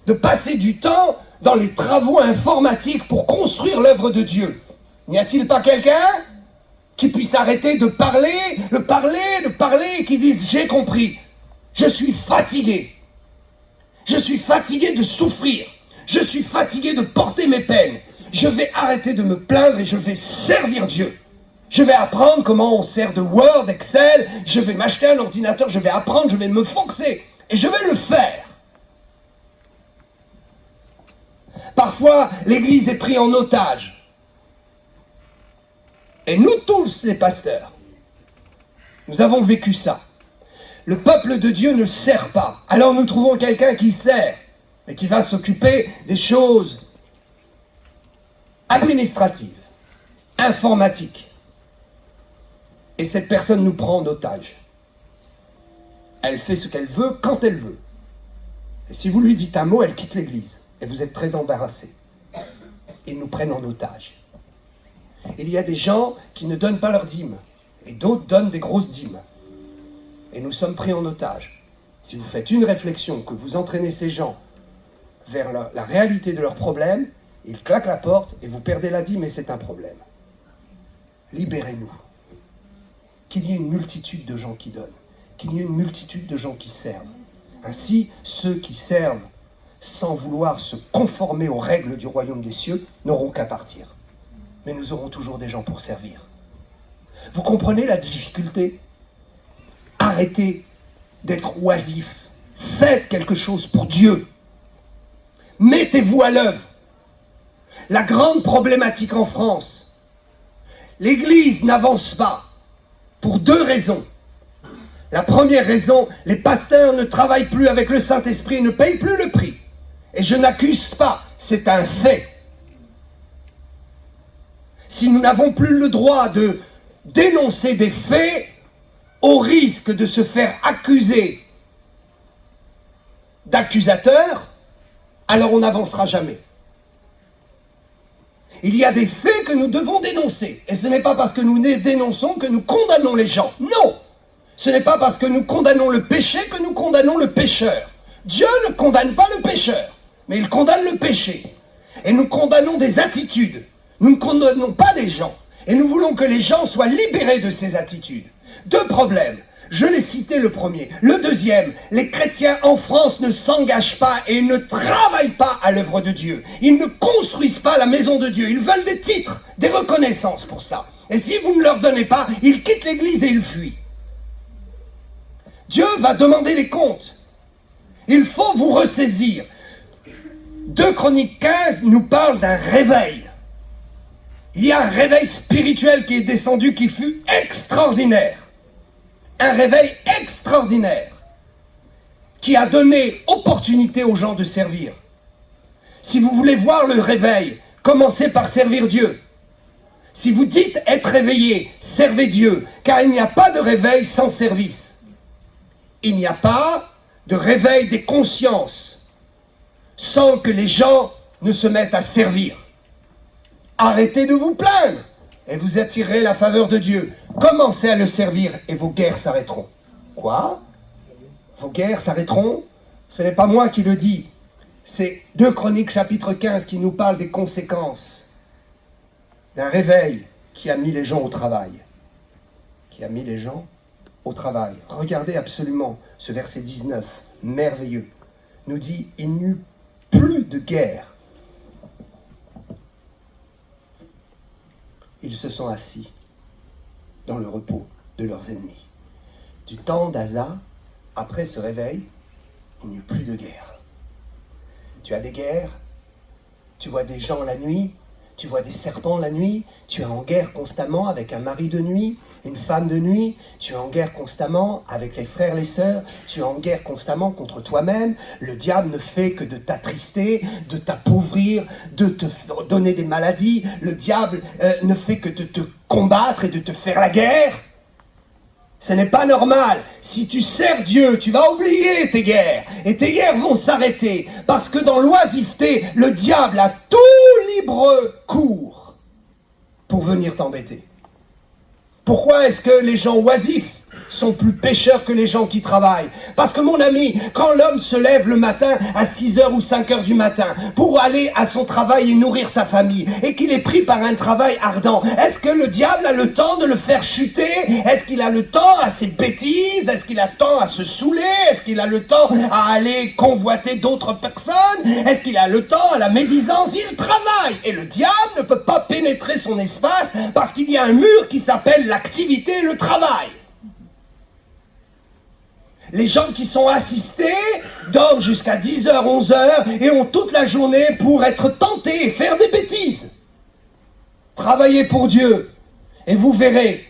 de passer du temps dans les travaux informatiques pour construire l'œuvre de Dieu. N'y a-t-il pas quelqu'un qui puisse arrêter de parler, et qui dise « J'ai compris, je suis fatigué. Je suis fatigué de souffrir. Je suis fatigué de porter mes peines. Je vais arrêter de me plaindre et je vais servir Dieu. Je vais apprendre comment on sert de Word, Excel. Je vais m'acheter un ordinateur, je vais apprendre, je vais me foxer. Et je vais le faire. » Parfois, l'Église est prise en otage. Et nous tous, les pasteurs, nous avons vécu ça. Le peuple de Dieu ne sert pas. Alors nous trouvons quelqu'un qui sert, mais qui va s'occuper des choses administratives, informatiques. Et cette personne nous prend en otage. Elle fait ce qu'elle veut, quand elle veut. Et si vous lui dites un mot, elle quitte l'Église. Et vous êtes très embarrassés. Ils nous prennent en otage. Il y a des gens qui ne donnent pas leurs dîmes. Et d'autres donnent des grosses dîmes. Et nous sommes pris en otage. Si vous faites une réflexion, que vous entraînez ces gens vers la réalité de leurs problèmes, ils claquent la porte et vous perdez la dîme et c'est un problème. Libérez-nous. Qu'il y ait une multitude de gens qui donnent. Qu'il y ait une multitude de gens qui servent. Ainsi, ceux qui servent sans vouloir se conformer aux règles du royaume des cieux, n'auront qu'à partir. Mais nous aurons toujours des gens pour servir. Vous comprenez la difficulté? Arrêtez d'être oisifs. Faites quelque chose pour Dieu. Mettez-vous à l'œuvre. La grande problématique en France, l'Église n'avance pas pour 2 raisons. La première raison, les pasteurs ne travaillent plus avec le Saint-Esprit et ne payent plus le prix. Et je n'accuse pas, c'est un fait. Si nous n'avons plus le droit de dénoncer des faits, au risque de se faire accuser d'accusateurs, alors on n'avancera jamais. Il y a des faits que nous devons dénoncer. Et ce n'est pas parce que nous les dénonçons que nous condamnons les gens. Non! Ce n'est pas parce que nous condamnons le péché que nous condamnons le pécheur. Dieu ne condamne pas le pécheur, mais il condamne le péché. Et nous condamnons des attitudes. Nous ne condamnons pas les gens. Et nous voulons que les gens soient libérés de ces attitudes. 2 problèmes. Je l'ai cité le premier. Le deuxième, les chrétiens en France ne s'engagent pas et ne travaillent pas à l'œuvre de Dieu. Ils ne construisent pas la maison de Dieu. Ils veulent des titres, des reconnaissances pour ça. Et si vous ne leur donnez pas, ils quittent l'église et ils fuient. Dieu va demander les comptes. Il faut vous ressaisir. 2 Chroniques 15 nous parle d'un réveil. Il y a un réveil spirituel qui est descendu qui fut extraordinaire. Un réveil extraordinaire qui a donné opportunité aux gens de servir. Si vous voulez voir le réveil, commencez par servir Dieu. Si vous dites être réveillé, servez Dieu, car il n'y a pas de réveil sans service. il n'y a pas de réveil des consciences sans que les gens ne se mettent à servir. Arrêtez de vous plaindre et vous attirerez la faveur de Dieu. Commencez à le servir et vos guerres s'arrêteront. Quoi? Vos guerres s'arrêteront? Ce n'est pas moi qui le dis. C'est 2 Chroniques chapitre 15 qui nous parle des conséquences d'un réveil qui a mis les gens au travail. Qui a mis les gens au travail. Regardez absolument ce verset 19, merveilleux. Nous dit, il n'y eut plus de guerre. Ils se sont assis dans le repos de leurs ennemis. Du temps d'Asa, après ce réveil, il n'y eut plus de guerre. Tu as des guerres, tu vois des gens la nuit, tu vois des serpents la nuit, tu es en guerre constamment avec un mari de nuit, une femme de nuit, tu es en guerre constamment avec les frères, les sœurs, tu es en guerre constamment contre toi-même. Le diable ne fait que de t'attrister, de t'appauvrir, de te donner des maladies. Le diable ne fait que de te combattre et de te faire la guerre. Ce n'est pas normal. Si tu sers Dieu, tu vas oublier tes guerres. Et tes guerres vont s'arrêter. Parce que dans l'oisiveté, le diable a tout libre cours pour venir t'embêter. Pourquoi est-ce que les gens oisifs sont plus pécheurs que les gens qui travaillent? Parce que mon ami, quand l'homme se lève le matin à 6h ou 5h du matin pour aller à son travail et nourrir sa famille, et qu'il est pris par un travail ardent, est-ce que le diable a le temps de le faire chuter? Est-ce qu'il a le temps à ses bêtises? Est-ce qu'il a le temps à se saouler? Est-ce qu'il a le temps à aller convoiter d'autres personnes? Est-ce qu'il a le temps à la médisance? Il travaille! Et le diable ne peut pas pénétrer son espace parce qu'il y a un mur qui s'appelle l'activité et le travail. Les gens qui sont assistés dorment jusqu'à 10h, 11h et ont toute la journée pour être tentés et faire des bêtises. Travaillez pour Dieu et vous verrez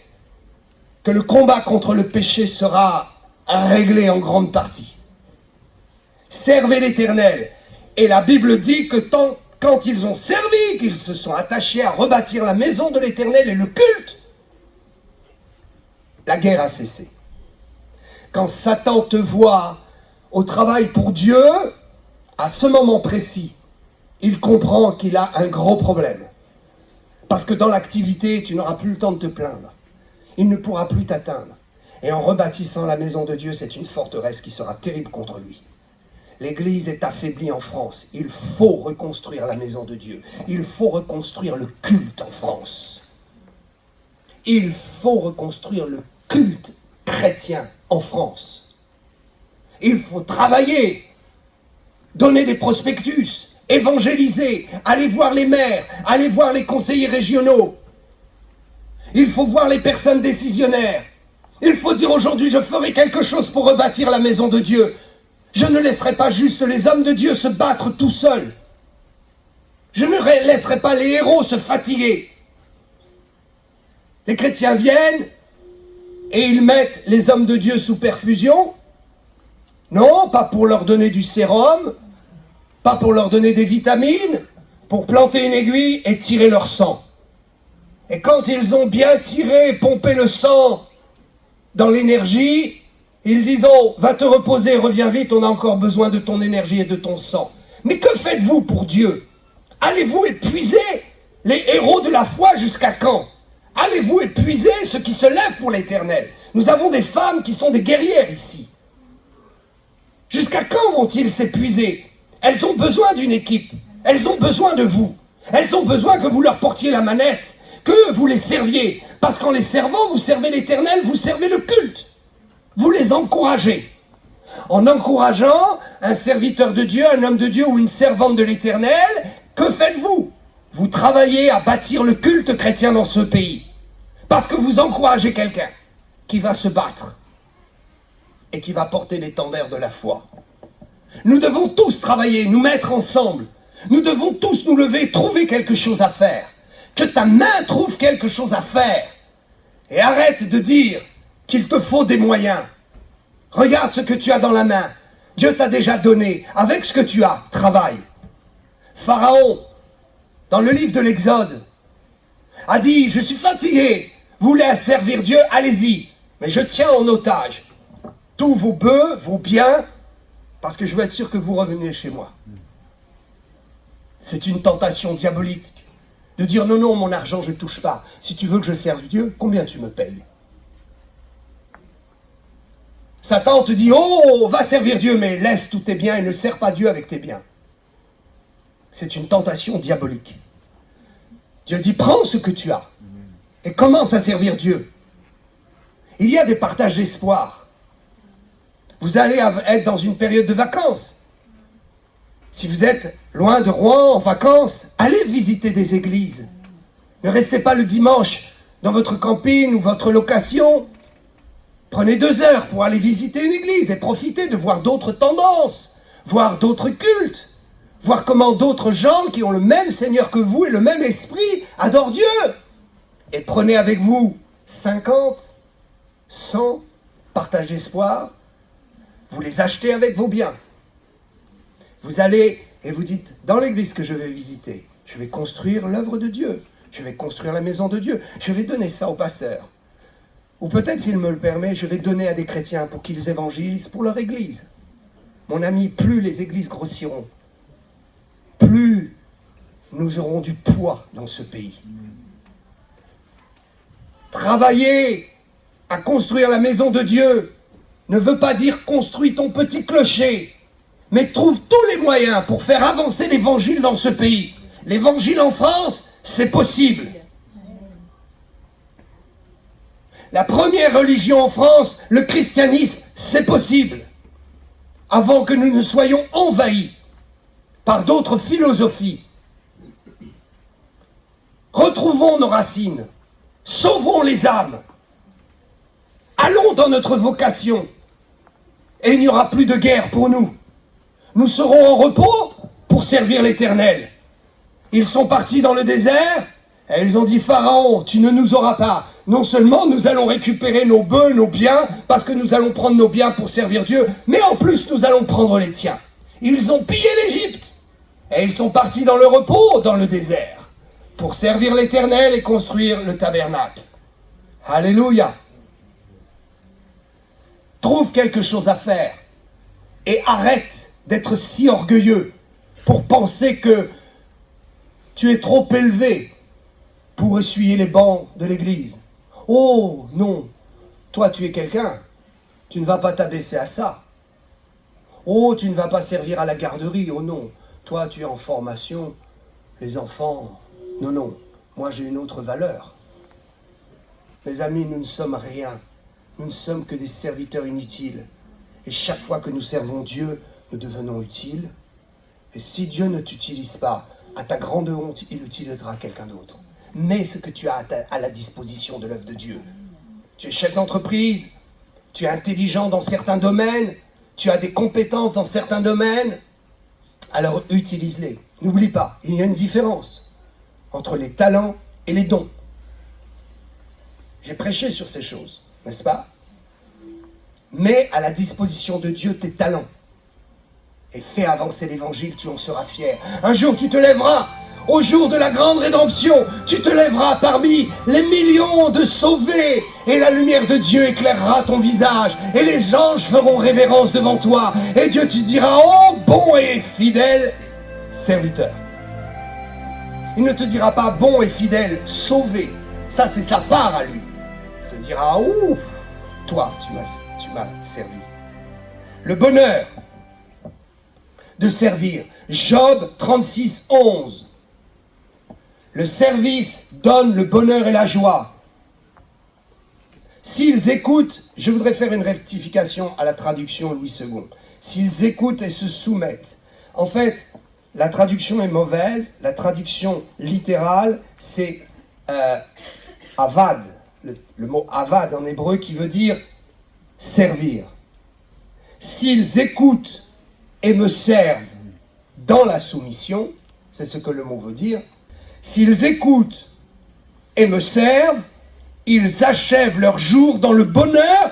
que le combat contre le péché sera réglé en grande partie. Servez l'Éternel. Et la Bible dit que quand ils ont servi, qu'ils se sont attachés à rebâtir la maison de l'Éternel et le culte, la guerre a cessé. Quand Satan te voit au travail pour Dieu, à ce moment précis, il comprend qu'il a un gros problème. Parce que dans l'activité, tu n'auras plus le temps de te plaindre. Il ne pourra plus t'atteindre. Et en rebâtissant la maison de Dieu, c'est une forteresse qui sera terrible contre lui. L'Église est affaiblie en France. Il faut reconstruire la maison de Dieu. Il faut reconstruire le culte en France. Il faut reconstruire le culte chrétien en France. Il faut travailler, donner des prospectus, évangéliser, aller voir les maires, aller voir les conseillers régionaux. Il faut voir les personnes décisionnaires. Il faut dire aujourd'hui, je ferai quelque chose pour rebâtir la maison de Dieu. Je ne laisserai pas juste les hommes de Dieu se battre tout seuls. Je ne laisserai pas les héros se fatiguer. Les chrétiens viennent et ils mettent les hommes de Dieu sous perfusion. Non, pas pour leur donner du sérum, pas pour leur donner des vitamines, pour planter une aiguille et tirer leur sang. Et quand ils ont bien tiré et pompé le sang dans l'énergie, ils disent « Oh, va te reposer, reviens vite, on a encore besoin de ton énergie et de ton sang. » Mais que faites-vous pour Dieu? Allez-vous épuiser les héros de la foi jusqu'à quand? Allez-vous épuiser ceux qui se lèvent pour l'Éternel? Nous avons des femmes qui sont des guerrières ici. Jusqu'à quand vont-ils s'épuiser? Elles ont besoin d'une équipe. Elles ont besoin de vous. Elles ont besoin que vous leur portiez la manette, que vous les serviez. Parce qu'en les servant, vous servez l'Éternel, vous servez le culte. Vous les encouragez. En encourageant un serviteur de Dieu, un homme de Dieu ou une servante de l'Éternel, que faites-vous? Vous travaillez à bâtir le culte chrétien dans ce pays. Parce que vous encouragez quelqu'un qui va se battre et qui va porter l'étendard de la foi. Nous devons tous travailler, nous mettre ensemble. Nous devons tous nous lever, trouver quelque chose à faire. Que ta main trouve quelque chose à faire. Et arrête de dire qu'il te faut des moyens. Regarde ce que tu as dans la main. Dieu t'a déjà donné. Avec ce que tu as, travaille. Pharaon, dans le livre de l'Exode, a dit, je suis fatigué. Vous voulez servir Dieu, allez-y. Mais je tiens en otage tous vos bœufs, vos biens, parce que je veux être sûr que vous reveniez chez moi. C'est une tentation diabolique de dire non, non, mon argent, je ne touche pas. Si tu veux que je serve Dieu, combien tu me payes? Satan te dit, oh, va servir Dieu, mais laisse tous tes biens et ne sers pas Dieu avec tes biens. C'est une tentation diabolique. Dieu dit, prends ce que tu as et commence à servir Dieu. Il y a des partages d'espoir. Vous allez être dans une période de vacances. Si vous êtes loin de Rouen en vacances, allez visiter des églises. Ne restez pas le dimanche dans votre camping ou votre location. Prenez 2 heures pour aller visiter une église et profitez de voir d'autres tendances, voir d'autres cultes, voir comment d'autres gens qui ont le même Seigneur que vous et le même esprit adorent Dieu. Et prenez avec vous 50, 100 partages d'espoir. Vous les achetez avec vos biens. Vous allez et vous dites, dans l'église que je vais visiter, je vais construire l'œuvre de Dieu. Je vais construire la maison de Dieu. Je vais donner ça au pasteur. Ou peut-être, s'il me le permet, je vais donner à des chrétiens pour qu'ils évangélisent pour leur église. Mon ami, plus les églises grossiront, plus nous aurons du poids dans ce pays. Travailler à construire la maison de Dieu ne veut pas dire construis ton petit clocher, mais trouve tous les moyens pour faire avancer l'évangile dans ce pays. L'évangile en France, c'est possible. La première religion en France, le christianisme, c'est possible. Avant que nous ne soyons envahis par d'autres philosophies. Retrouvons nos racines. Sauvons les âmes. Allons dans notre vocation. Et il n'y aura plus de guerre pour nous. Nous serons en repos pour servir l'Éternel. Ils sont partis dans le désert et ils ont dit, Pharaon, tu ne nous auras pas. Non seulement nous allons récupérer nos bœufs, nos biens, parce que nous allons prendre nos biens pour servir Dieu, mais en plus nous allons prendre les tiens. Ils ont pillé l'Égypte et ils sont partis dans le repos, dans le désert, pour servir l'Éternel et construire le tabernacle. Alléluia. Trouve quelque chose à faire et arrête d'être si orgueilleux pour penser que tu es trop élevé pour essuyer les bancs de l'église. Oh non, toi tu es quelqu'un, tu ne vas pas t'abaisser à ça. Oh, tu ne vas pas servir à la garderie, oh non, toi tu es en formation, les enfants, non, non, moi j'ai une autre valeur. Mes amis, nous ne sommes rien, nous ne sommes que des serviteurs inutiles. Et chaque fois que nous servons Dieu, nous devenons utiles. Et si Dieu ne t'utilise pas, à ta grande honte, il utilisera quelqu'un d'autre. Mets ce que tu as à la disposition de l'œuvre de Dieu. Tu es chef d'entreprise, tu es intelligent dans certains domaines, tu as des compétences dans certains domaines, alors utilise-les. N'oublie pas, il y a une différence entre les talents et les dons. J'ai prêché sur ces choses, n'est-ce pas? Mets à la disposition de Dieu tes talents et fais avancer l'évangile, tu en seras fier. Un jour tu te lèveras, au jour de la grande rédemption, tu te lèveras parmi les millions de sauvés et la lumière de Dieu éclairera ton visage et les anges feront révérence devant toi et Dieu te dira, oh bon et fidèle serviteur. Il ne te dira pas bon et fidèle sauvé, ça c'est sa part à lui. Il te dira, ouh, toi tu m'as servi. Le bonheur de servir. Job 36, 11. Le service donne le bonheur et la joie. S'ils écoutent, je voudrais faire une rectification à la traduction Louis II. S'ils écoutent et se soumettent. En fait, la traduction est mauvaise. La traduction littérale, c'est avad. Le mot avad en hébreu qui veut dire servir. S'ils écoutent et me servent dans la soumission, c'est ce que le mot veut dire. S'ils écoutent et me servent, ils achèvent leur jour dans le bonheur,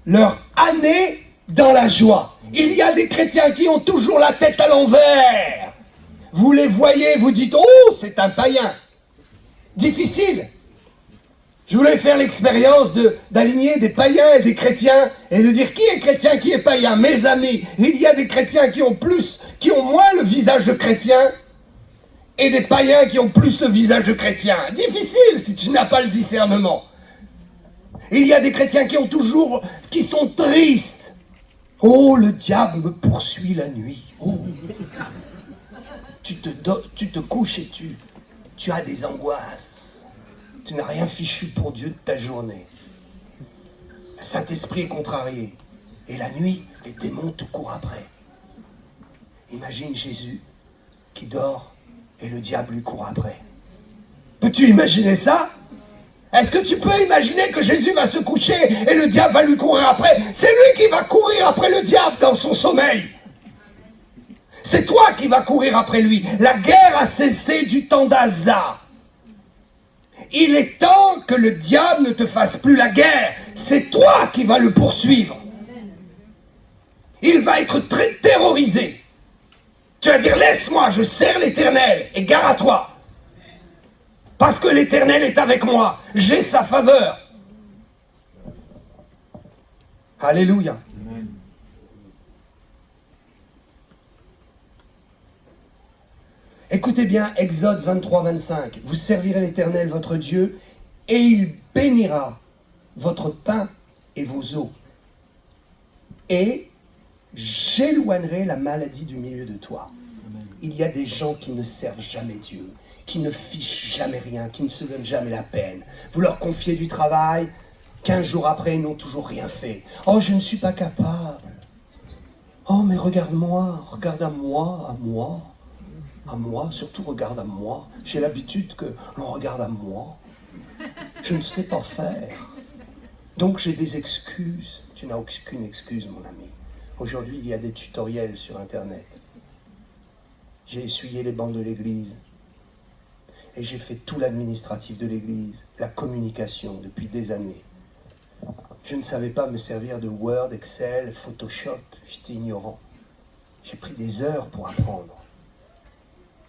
leur année dans la joie. Il y a des chrétiens qui ont toujours la tête à l'envers. Vous les voyez, vous dites, oh, c'est un païen. Difficile. Je voulais faire l'expérience d'aligner des païens et des chrétiens et de dire qui est chrétien, qui est païen. Mes amis, il y a des chrétiens qui ont moins le visage de chrétien et des païens qui ont plus le visage de chrétien. Difficile si tu n'as pas le discernement. Il y a des chrétiens qui sont tristes. Oh, le diable me poursuit la nuit. Oh. Tu te couches et tu as des angoisses. Tu n'as rien fichu pour Dieu de ta journée. Le Saint-Esprit est contrarié. Et la nuit, les démons te courent après. Imagine Jésus qui dort et le diable lui court après. Peux-tu imaginer ça? Est-ce que tu peux imaginer que Jésus va se coucher et le diable va lui courir après? C'est lui qui va courir après le diable dans son sommeil. C'est toi qui vas courir après lui. La guerre a cessé du temps d'Asa. Il est temps que le diable ne te fasse plus la guerre. C'est toi qui vas le poursuivre. Il va être très terrorisé. Tu vas dire, laisse-moi, je sers l'Éternel, et gare à toi. Parce que l'Éternel est avec moi. J'ai sa faveur. Alléluia. Amen. Écoutez bien, Exode 23-25. Vous servirez l'Éternel, votre Dieu, et il bénira votre pain et vos eaux. Et j'éloignerai la maladie du milieu de toi. Amen. Il y a des gens qui ne servent jamais Dieu, qui ne fichent jamais rien, qui ne se donnent jamais la peine. Vous leur confiez du travail, 15 jours après, ils n'ont toujours rien fait. Oh, je ne suis pas capable. Oh, mais regarde-moi, regarde à moi, à moi, surtout regarde à moi. J'ai l'habitude que l'on regarde à moi. Je ne sais pas faire. Donc j'ai des excuses. Tu n'as aucune excuse, mon ami. Aujourd'hui, il y a des tutoriels sur Internet. J'ai essuyé les bancs de l'église. Et j'ai fait tout l'administratif de l'église, la communication depuis des années. Je ne savais pas me servir de Word, Excel, Photoshop. J'étais ignorant. J'ai pris des heures pour apprendre.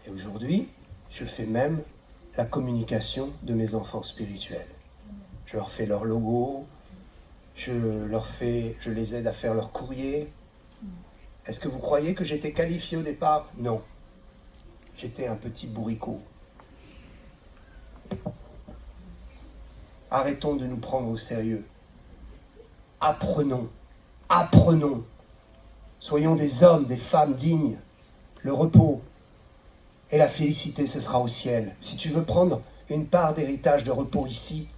Et aujourd'hui, je fais même la communication de mes enfants spirituels. Je leur fais leur logo, je les aide à faire leur courrier. Est-ce que vous croyez que j'étais qualifié au départ? Non. J'étais un petit bourricot. Arrêtons de nous prendre au sérieux. Apprenons. Soyons des hommes, des femmes dignes. Le repos et la félicité, ce sera au ciel. Si tu veux prendre une part d'héritage de repos ici,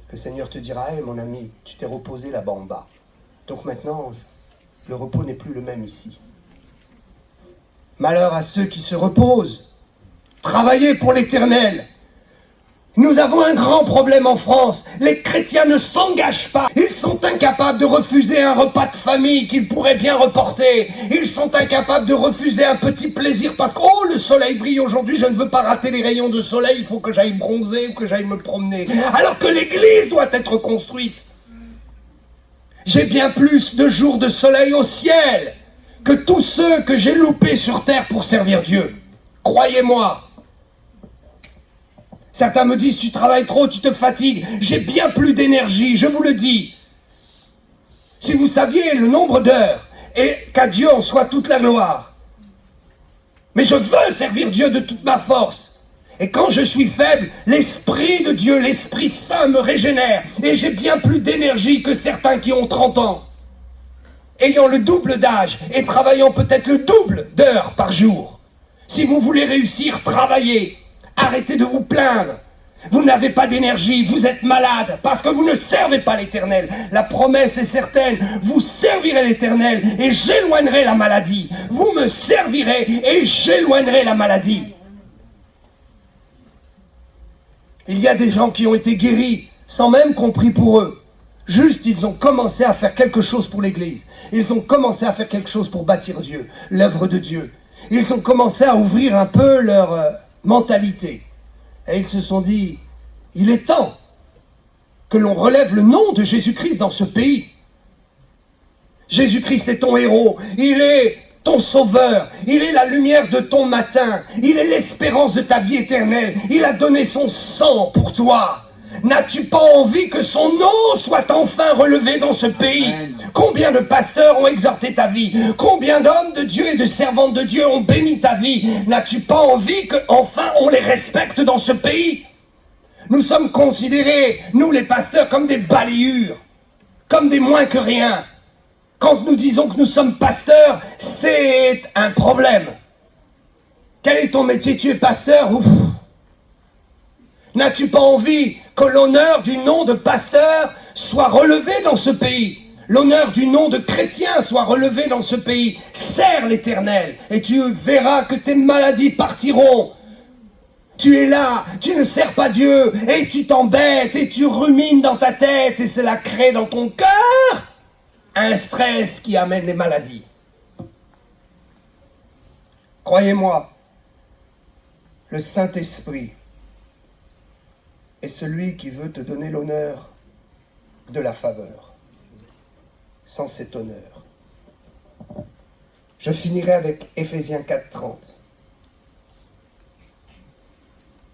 le Seigneur te dira, hey, mon ami, tu t'es reposé là-bas en bas. Donc maintenant, le repos n'est plus le même ici. Malheur à ceux qui se reposent. Travaillez pour l'Éternel. Nous avons un grand problème en France. Les chrétiens ne s'engagent pas. Ils sont incapables de refuser un repas de famille qu'ils pourraient bien reporter. Ils sont incapables de refuser un petit plaisir parce que, oh, le soleil brille aujourd'hui, je ne veux pas rater les rayons de soleil, il faut que j'aille bronzer ou que j'aille me promener. Alors que l'église doit être construite. J'ai bien plus de jours de soleil au ciel que tous ceux que j'ai loupés sur terre pour servir Dieu. Croyez-moi. Certains me disent, tu travailles trop, tu te fatigues. J'ai bien plus d'énergie, je vous le dis. Si vous saviez le nombre d'heures, et qu'à Dieu en soit toute la gloire. Mais je veux servir Dieu de toute ma force. Et quand je suis faible, l'Esprit de Dieu, l'Esprit Saint me régénère. Et j'ai bien plus d'énergie que certains qui ont 30 ans. Ayant le double d'âge et travaillant peut-être le double d'heures par jour. Si vous voulez réussir, travaillez. Arrêtez de vous plaindre. Vous n'avez pas d'énergie, vous êtes malade parce que vous ne servez pas l'Éternel. La promesse est certaine, vous servirez l'Éternel et j'éloignerai la maladie. Vous me servirez et j'éloignerai la maladie. Il y a des gens qui ont été guéris sans même qu'on prie pour eux. Juste, ils ont commencé à faire quelque chose pour l'Église. Ils ont commencé à faire quelque chose pour bâtir Dieu, l'œuvre de Dieu. Ils ont commencé à ouvrir un peu leur mentalité. Et ils se sont dit, il est temps que l'on relève le nom de Jésus-Christ dans ce pays. Jésus-Christ est ton héros, il est ton sauveur, il est la lumière de ton matin, il est l'espérance de ta vie éternelle, il a donné son sang pour toi. N'as-tu pas envie que son nom soit enfin relevé dans ce pays? Combien de pasteurs ont exhorté ta vie? Combien d'hommes de Dieu et de servantes de Dieu ont béni ta vie? N'as-tu pas envie que enfin on les respecte dans ce pays? Nous sommes considérés, nous les pasteurs, comme des balayures, comme des moins que rien. Quand nous disons que nous sommes pasteurs, c'est un problème. Quel est ton métier? Tu es pasteur? Ouf. N'as-tu pas envie que l'honneur du nom de pasteur soit relevé dans ce pays? L'honneur du nom de chrétien soit relevé dans ce pays. Sers l'Éternel et tu verras que tes maladies partiront. Tu es là, tu ne sers pas Dieu et tu t'embêtes et tu rumines dans ta tête et cela crée dans ton cœur un stress qui amène les maladies. Croyez-moi, le Saint-Esprit est celui qui veut te donner l'honneur de la faveur. Sans cet honneur. Je finirai avec Éphésiens 4:30.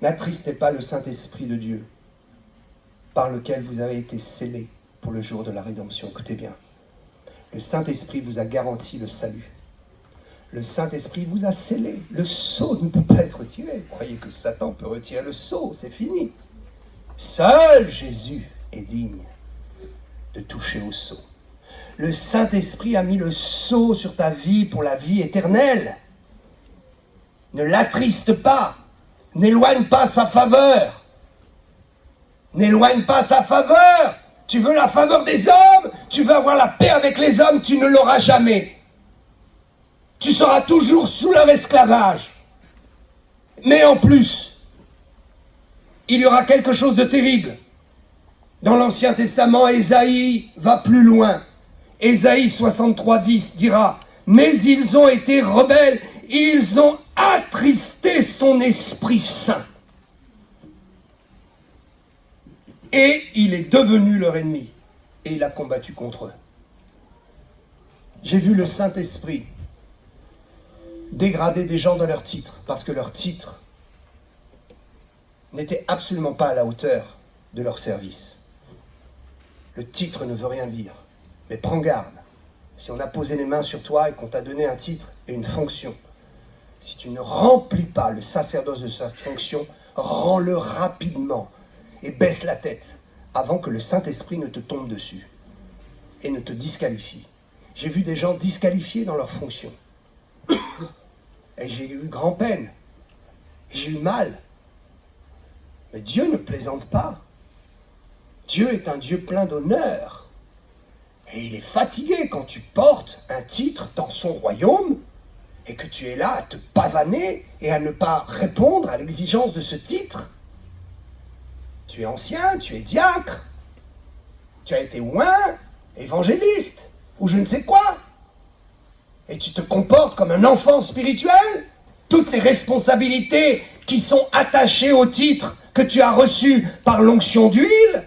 N'attristez pas le Saint-Esprit de Dieu, par lequel vous avez été scellés pour le jour de la rédemption. Écoutez bien, le Saint-Esprit vous a garanti le salut. Le Saint-Esprit vous a scellé. Le sceau ne peut pas être retiré. Vous croyez que Satan peut retirer le sceau? C'est fini. Seul Jésus est digne de toucher au sceau. Le Saint-Esprit a mis le sceau sur ta vie pour la vie éternelle. Ne l'attriste pas. N'éloigne pas sa faveur. N'éloigne pas sa faveur. Tu veux la faveur des hommes, tu veux avoir la paix avec les hommes, tu ne l'auras jamais. Tu seras toujours sous leur esclavage. Mais en plus, il y aura quelque chose de terrible. Dans l'Ancien Testament, Ésaïe va plus loin. Ésaïe 63:10 dira « Mais ils ont été rebelles, ils ont attristé son Esprit Saint. Et il est devenu leur ennemi. Et il a combattu contre eux. » J'ai vu le Saint-Esprit dégrader des gens dans leur titre, parce que leur titre n'était absolument pas à la hauteur de leur service. Le titre ne veut rien dire. Mais prends garde, si on a posé les mains sur toi et qu'on t'a donné un titre et une fonction, si tu ne remplis pas le sacerdoce de cette fonction, rends-le rapidement et baisse la tête avant que le Saint-Esprit ne te tombe dessus et ne te disqualifie. J'ai vu des gens disqualifiés dans leur fonction. Et j'ai eu grand-peine. J'ai eu mal. Mais Dieu ne plaisante pas. Dieu est un Dieu plein d'honneur. Et il est fatigué quand tu portes un titre dans son royaume et que tu es là à te pavaner et à ne pas répondre à l'exigence de ce titre. Tu es ancien, tu es diacre, tu as été oint, évangéliste, ou je ne sais quoi. Et tu te comportes comme un enfant spirituel. Toutes les responsabilités qui sont attachées au titre que tu as reçu par l'onction d'huile,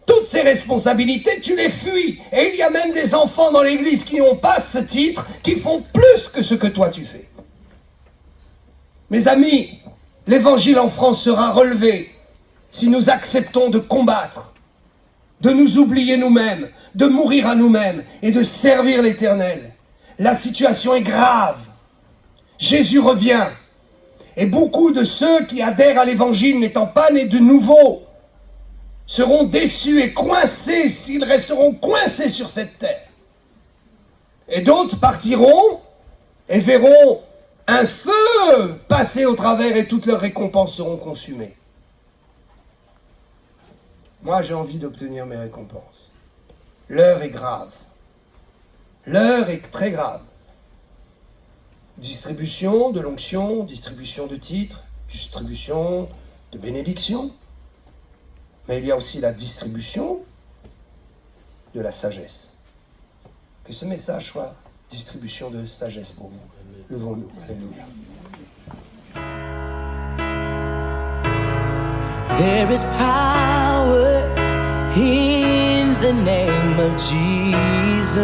toutes ces responsabilités, tu les fuis. Et il y a même des enfants dans l'église qui n'ont pas ce titre, qui font plus que ce que toi tu fais. Mes amis, l'évangile en France sera relevé si nous acceptons de combattre, de nous oublier nous-mêmes, de mourir à nous-mêmes et de servir l'Éternel. La situation est grave. Jésus revient. Et beaucoup de ceux qui adhèrent à l'évangile n'étant pas nés de nouveau seront déçus et coincés s'ils resteront coincés sur cette terre. Et d'autres partiront et verront un feu passer au travers et toutes leurs récompenses seront consumées. Moi, j'ai envie d'obtenir mes récompenses. L'heure est grave. L'heure est très grave. Distribution de l'onction, distribution de titres, distribution de bénédictions. Mais il y a aussi la distribution de la sagesse. Que ce message soit distribution de sagesse pour vous. Levons-nous. Alléluia. There is power in the name of Jesus.